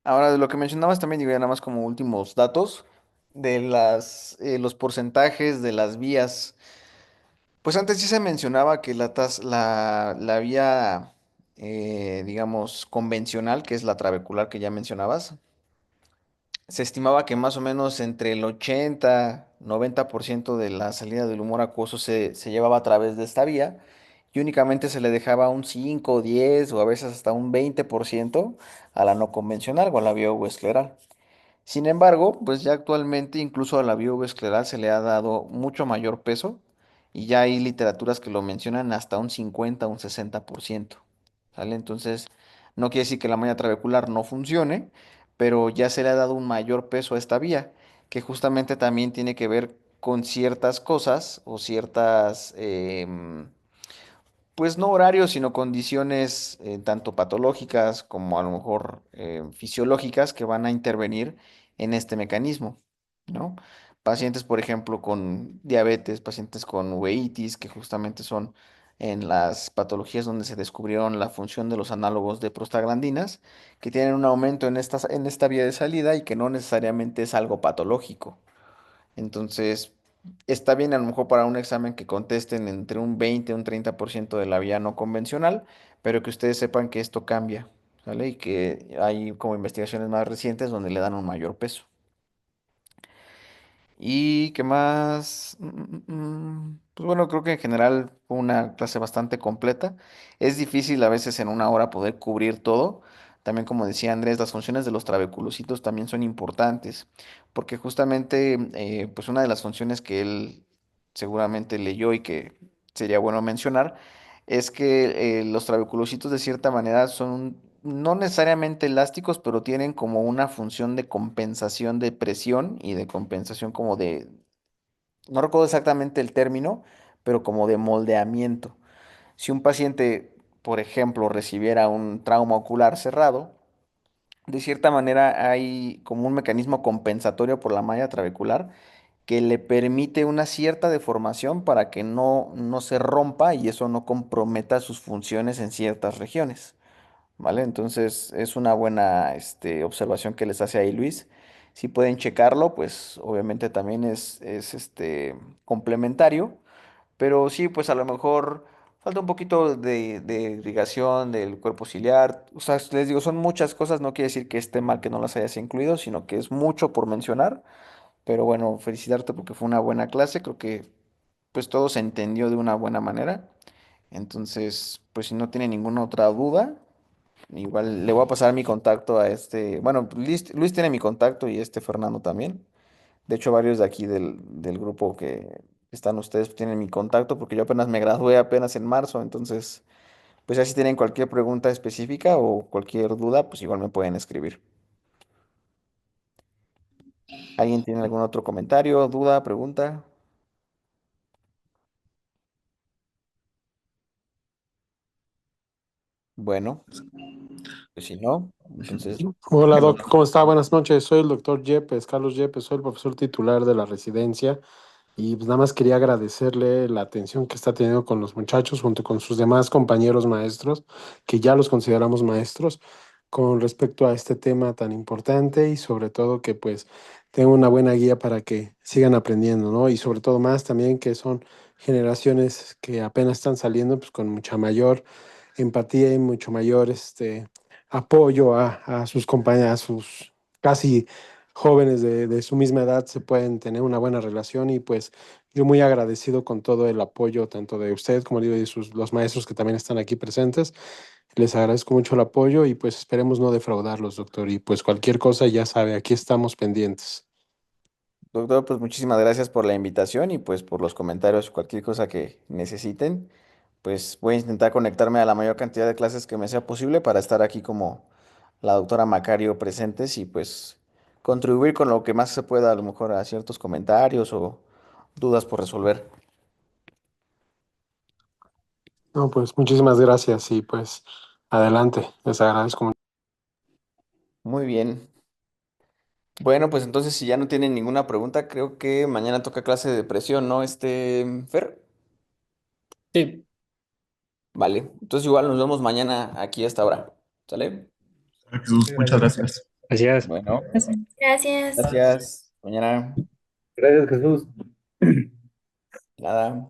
Ahora, de lo que mencionabas también, digo ya nada más como últimos datos, de los porcentajes de las vías. Pues antes sí se mencionaba que la vía, digamos, convencional, que es la trabecular que ya mencionabas, se estimaba que más o menos entre el 80-90% de la salida del humor acuoso se llevaba a través de esta vía, y únicamente se le dejaba un 5, 10 o a veces hasta un 20% a la no convencional o a la vía uroescleral. Sin embargo, pues ya actualmente incluso a la vía escleral se le ha dado mucho mayor peso, y ya hay literaturas que lo mencionan hasta un 50, un 60%. ¿Sale? Entonces, no quiere decir que la malla trabecular no funcione, pero ya se le ha dado un mayor peso a esta vía, que justamente también tiene que ver con ciertas cosas o ciertas, pues no horarios, sino condiciones tanto patológicas como a lo mejor fisiológicas que van a intervenir en este mecanismo, ¿no? Pacientes, por ejemplo, con diabetes, pacientes con uveitis, que justamente son en las patologías donde se descubrieron la función de los análogos de prostaglandinas, que tienen un aumento en esta vía de salida y que no necesariamente es algo patológico. Entonces, está bien a lo mejor para un examen que contesten entre un 20 y un 30% de la vía no convencional, pero que ustedes sepan que esto cambia, ¿sale? Y que hay como investigaciones más recientes donde le dan un mayor peso. ¿Y qué más? Pues bueno, creo que en general fue una clase bastante completa. Es difícil a veces en una hora poder cubrir todo. También, como decía Andrés, las funciones de los trabeculocitos también son importantes, porque justamente, pues una de las funciones que él seguramente leyó y que sería bueno mencionar, es que los trabeculocitos de cierta manera son no necesariamente elásticos, pero tienen como una función de compensación de presión y de compensación como de, no recuerdo exactamente el término, pero como de moldeamiento. Si un paciente, por ejemplo, recibiera un trauma ocular cerrado, de cierta manera hay como un mecanismo compensatorio por la malla trabecular que le permite una cierta deformación para que no se rompa y eso no comprometa sus funciones en ciertas regiones. ¿Vale? Entonces es una buena observación que les hace ahí Luis. Si pueden checarlo, pues obviamente también es complementario, pero sí, pues a lo mejor falta un poquito de irrigación del cuerpo ciliar. O sea, les digo, son muchas cosas, no quiere decir que esté mal que no las hayas incluido, sino que es mucho por mencionar. Pero bueno, felicitarte porque fue una buena clase, creo que pues todo se entendió de una buena manera. Entonces, pues si no tiene ninguna otra duda. Igual le voy a pasar mi contacto a bueno, Luis tiene mi contacto y Fernando también. De hecho, varios de aquí del grupo que están ustedes tienen mi contacto porque yo apenas me gradué apenas en marzo, entonces, pues ya si tienen cualquier pregunta específica o cualquier duda, pues igual me pueden escribir. ¿Alguien tiene algún otro comentario, duda, pregunta? Bueno, pues si no, entonces, Hola bueno, Doc, ¿cómo está? Buenas noches, soy el doctor Yepes, Carlos Yepes, soy el profesor titular de la residencia y pues nada más quería agradecerle la atención que está teniendo con los muchachos junto con sus demás compañeros maestros, que ya los consideramos maestros, con respecto a este tema tan importante y sobre todo que pues tenga una buena guía para que sigan aprendiendo, ¿no? Y sobre todo más también que son generaciones que apenas están saliendo pues con mucha mayor empatía y mucho mayor apoyo a sus compañeros, a sus casi jóvenes de su misma edad, se pueden tener una buena relación y pues yo muy agradecido con todo el apoyo tanto de usted como digo y los maestros que también están aquí presentes. Les agradezco mucho el apoyo y pues esperemos no defraudarlos, doctor. Y pues cualquier cosa ya sabe, aquí estamos pendientes. doctor, pues muchísimas gracias por la invitación y pues por los comentarios, cualquier cosa que necesiten. Pues voy a intentar conectarme a la mayor cantidad de clases que me sea posible para estar aquí como la doctora Macario presentes y pues contribuir con lo que más se pueda, a lo mejor a ciertos comentarios o dudas por resolver. No, pues muchísimas gracias y pues adelante, les agradezco mucho. Muy bien. Bueno, pues entonces si ya no tienen ninguna pregunta, creo que mañana toca clase de presión, ¿no? Fer. Sí, Vale. Entonces igual nos vemos mañana aquí a esta hora. ¿Sale? Jesús, muchas gracias. gracias. Bueno, Gracias. gracias. Mañana. Gracias, Jesús. Nada.